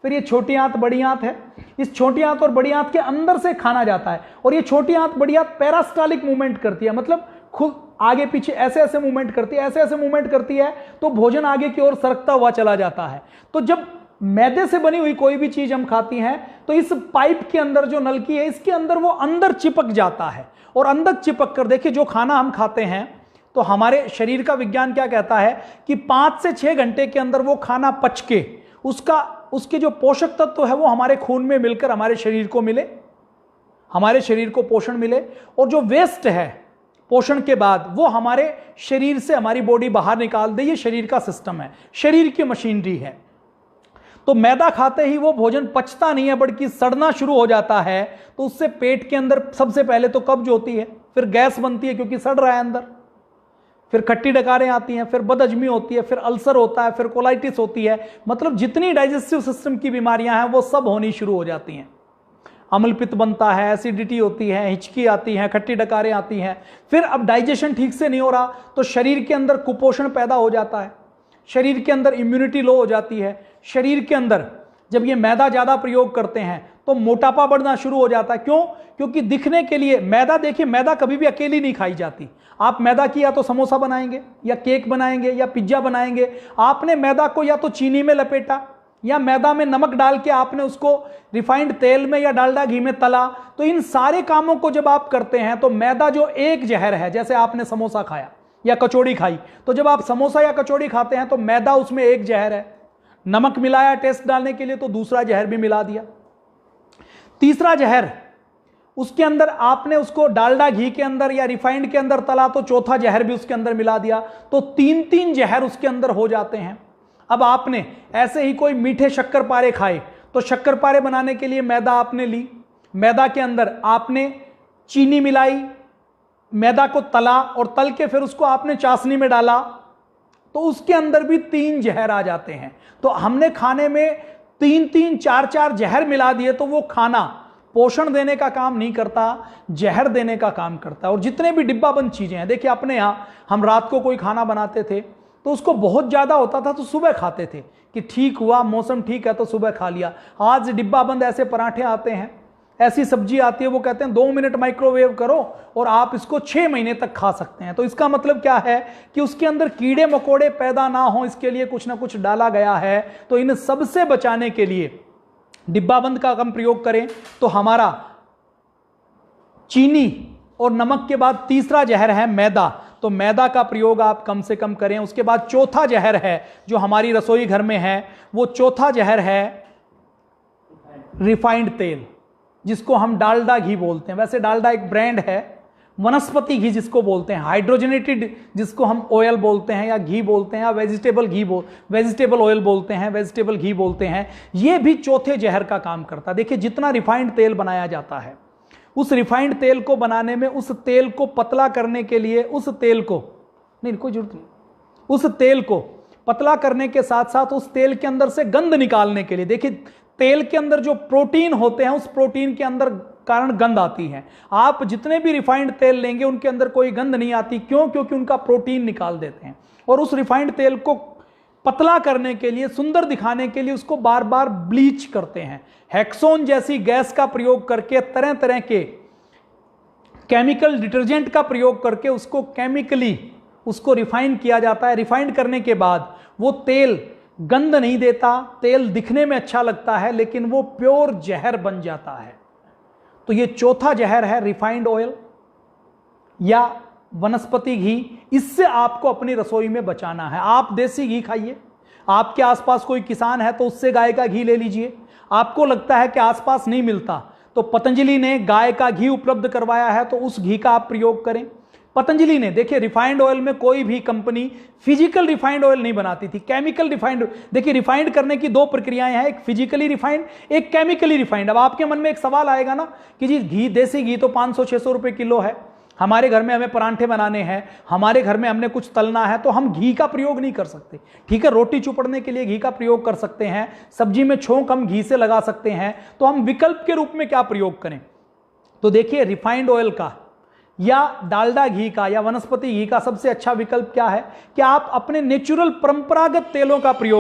फिर ये छोटी आंत बड़ी आंत है, इस छोटी आंत और बड़ी आंत के अंदर से खाना जाता है, और ये छोटी आंत बड़ी आंत पैरास्टालिक मूवमेंट करती है, मतलब खुद आगे पीछे ऐसे ऐसे मूवमेंट करती है, ऐसे ऐसे मूवमेंट करती है, तो भोजन आगे की ओर सरकता हुआ चला जाता है। तो जब मैदे से बनी हुई कोई भी चीज हम खाती हैं तो इस पाइप के अंदर जो नलकी है इसके अंदर वो अंदर चिपक जाता है, और अंदर चिपक कर देखिए जो खाना हम खाते हैं तो हमारे शरीर का विज्ञान क्या कहता है कि 5 से 6 घंटे के अंदर वो खाना पच के उसके जो पोषक तत्व है वो हमारे खून में मिलकर हमारे शरीर को मिले, हमारे शरीर को पोषण मिले, और जो वेस्ट है पोषण के बाद वो हमारे शरीर से हमारी बॉडी बाहर निकाल दे। ये शरीर का सिस्टम है, शरीर की मशीनरी है। तो मैदा खाते ही वो भोजन पचता नहीं है बल्कि सड़ना शुरू हो जाता है, तो उससे पेट के अंदर सबसे पहले तो कब्ज होती है, फिर गैस बनती है क्योंकि सड़ रहा है अंदर, फिर खट्टी डकारें आती हैं, फिर बदहजमी होती है, फिर अल्सर होता है, फिर कोलाइटिस होती है। मतलब जितनी डाइजेस्टिव सिस्टम की बीमारियां हैं वो सब होनी शुरू हो जाती हैं। अम्लपित्त बनता है, एसिडिटी होती है, हिचकी आती है, खट्टी डकारें आती हैं। फिर अब डाइजेशन ठीक से नहीं हो रहा तो शरीर के अंदर कुपोषण पैदा हो जाता है, शरीर के अंदर इम्यूनिटी लो हो जाती है, शरीर के अंदर जब ये मैदा ज्यादा प्रयोग करते हैं तो मोटापा बढ़ना शुरू हो जाता है। क्यों? क्योंकि दिखने के लिए मैदा, देखिए मैदा कभी भी अकेली नहीं खाई जाती। आप मैदा की या तो समोसा बनाएंगे या केक बनाएंगे या पिज्जा बनाएंगे, आपने मैदा को या तो चीनी में लपेटा या मैदा में नमक डाल के आपने उसको रिफाइंड तेल में या डालडा घी में तला। तो इन सारे कामों को जब आप करते हैं तो मैदा जो एक जहर है, जैसे आपने समोसा खाया या कचौड़ी खाई, तो जब आप समोसा या कचौड़ी खाते हैं तो मैदा उसमें एक जहर है, नमक मिलाया टेस्ट डालने के लिए तो दूसरा जहर भी मिला दिया, तीसरा जहर उसके अंदर आपने उसको डालडा घी के अंदर या रिफाइंड के अंदर तला तो चौथा जहर भी उसके अंदर मिला दिया, तो 3 जहर उसके अंदर हो जाते हैं। अब आपने ऐसे ही कोई मीठे शक्करपारे खाए तो शक्करपारे बनाने के लिए मैदा आपने ली, मैदा के अंदर आपने चीनी मिलाई, मैदा को तला और तल के फिर उसको आपने चाशनी में डाला, तो उसके अंदर भी 3 जहर आ जाते हैं। तो हमने खाने में 3 4 जहर मिला दिए, तो वो खाना पोषण देने का काम नहीं करता, जहर देने का काम करता है। और जितने भी डिब्बाबंद चीजें हैं, देखिए अपने यहाँ हम रात को कोई खाना बनाते थे तो उसको बहुत ज्यादा होता था तो सुबह खाते थे कि ठीक हुआ, मौसम ठीक है तो सुबह खा लिया। आज डिब्बाबंद ऐसे पराठे आते हैं, ऐसी सब्जी आती है, वो कहते हैं 2 मिनट माइक्रोवेव करो और आप इसको 6 महीने तक खा सकते हैं। तो इसका मतलब क्या है कि उसके अंदर कीड़े मकोड़े पैदा ना हो, इसके लिए कुछ ना कुछ डाला गया है। तो इन सबसे बचाने के लिए डिब्बाबंद का कम प्रयोग करें। तो हमारा चीनी और नमक के बाद तीसरा जहर है मैदा, तो मैदा का प्रयोग आप कम से कम करें। उसके बाद चौथा जहर है जो हमारी रसोई घर में है, वो चौथा जहर है रिफाइंड तेल, जिसको हम डालडा घी बोलते हैं। वैसे डालडा एक ब्रांड है, वनस्पति घी जिसको बोलते हैं, हाइड्रोजनेटेड जिसको हम ऑयल बोलते हैं या घी बोलते हैं, या वेजिटेबल ऑयल बोलते हैं, वेजिटेबल घी बोलते हैं, ये भी चौथे जहर का काम करता है। देखिए जितना रिफाइंड तेल बनाया जाता है, उस रिफाइंड तेल को बनाने में, उस तेल को पतला करने के लिए, उस तेल को नहीं कोई जरूरत नहीं, उस तेल को पतला करने के साथ साथ उस तेल के अंदर से गंध निकालने के लिए, देखिए तेल के अंदर जो प्रोटीन होते हैं उस प्रोटीन के अंदर कारण गंध आती है। आप जितने भी रिफाइंड तेल लेंगे उनके अंदर कोई गंध नहीं आती। क्यों? क्योंकि उनका प्रोटीन निकाल देते हैं। और उस रिफाइंड तेल को पतला करने के लिए, सुंदर दिखाने के लिए उसको बार बार ब्लीच करते हैं। हेक्सोन जैसी गैस का प्रयोग करके, तरह तरह के केमिकल डिटर्जेंट का प्रयोग करके उसको केमिकली उसको रिफाइन किया जाता है। रिफाइंड करने के बाद वो तेल गंध नहीं देता, तेल दिखने में अच्छा लगता है, लेकिन वो प्योर जहर बन जाता है। तो ये चौथा जहर है रिफाइंड ऑयल या वनस्पति घी। इससे आपको अपनी रसोई में बचाना है। आप देसी घी खाइए, आपके आसपास कोई किसान है तो उससे गाय का घी ले लीजिए। आपको लगता है कि आसपास नहीं मिलता तो पतंजलि ने गाय का घी उपलब्ध करवाया है, तो उस घी का आप प्रयोग करें। पतंजलि ने, देखिए रिफाइंड ऑयल में कोई भी कंपनी फिजिकल रिफाइंड ऑयल नहीं बनाती थी, केमिकल रिफाइंड। देखिए रिफाइंड करने की 2 प्रक्रियाएं हैं, एक फिजिकली रिफाइंड, एक केमिकली रिफाइंड। अब आपके मन में एक सवाल आएगा ना कि जी घी, देसी घी तो 500-600 रुपए किलो है, हमारे घर में हमें परांठे बनाने हैं, हमारे घर में हमने कुछ तलना है, तो हम घी का प्रयोग नहीं कर सकते। ठीक है, रोटी चुपड़ने के लिए घी का प्रयोग कर सकते हैं, सब्जी में छोंक हम घी से लगा सकते हैं, तो हम विकल्प के रूप में क्या प्रयोग करें? तो देखिए रिफाइंड ऑयल का या डालडा घी का या वनस्पति घी का सबसे अच्छा विकल्प क्या है कि आप अपने नेचुरल परंपरागत तेलों का प्रयोग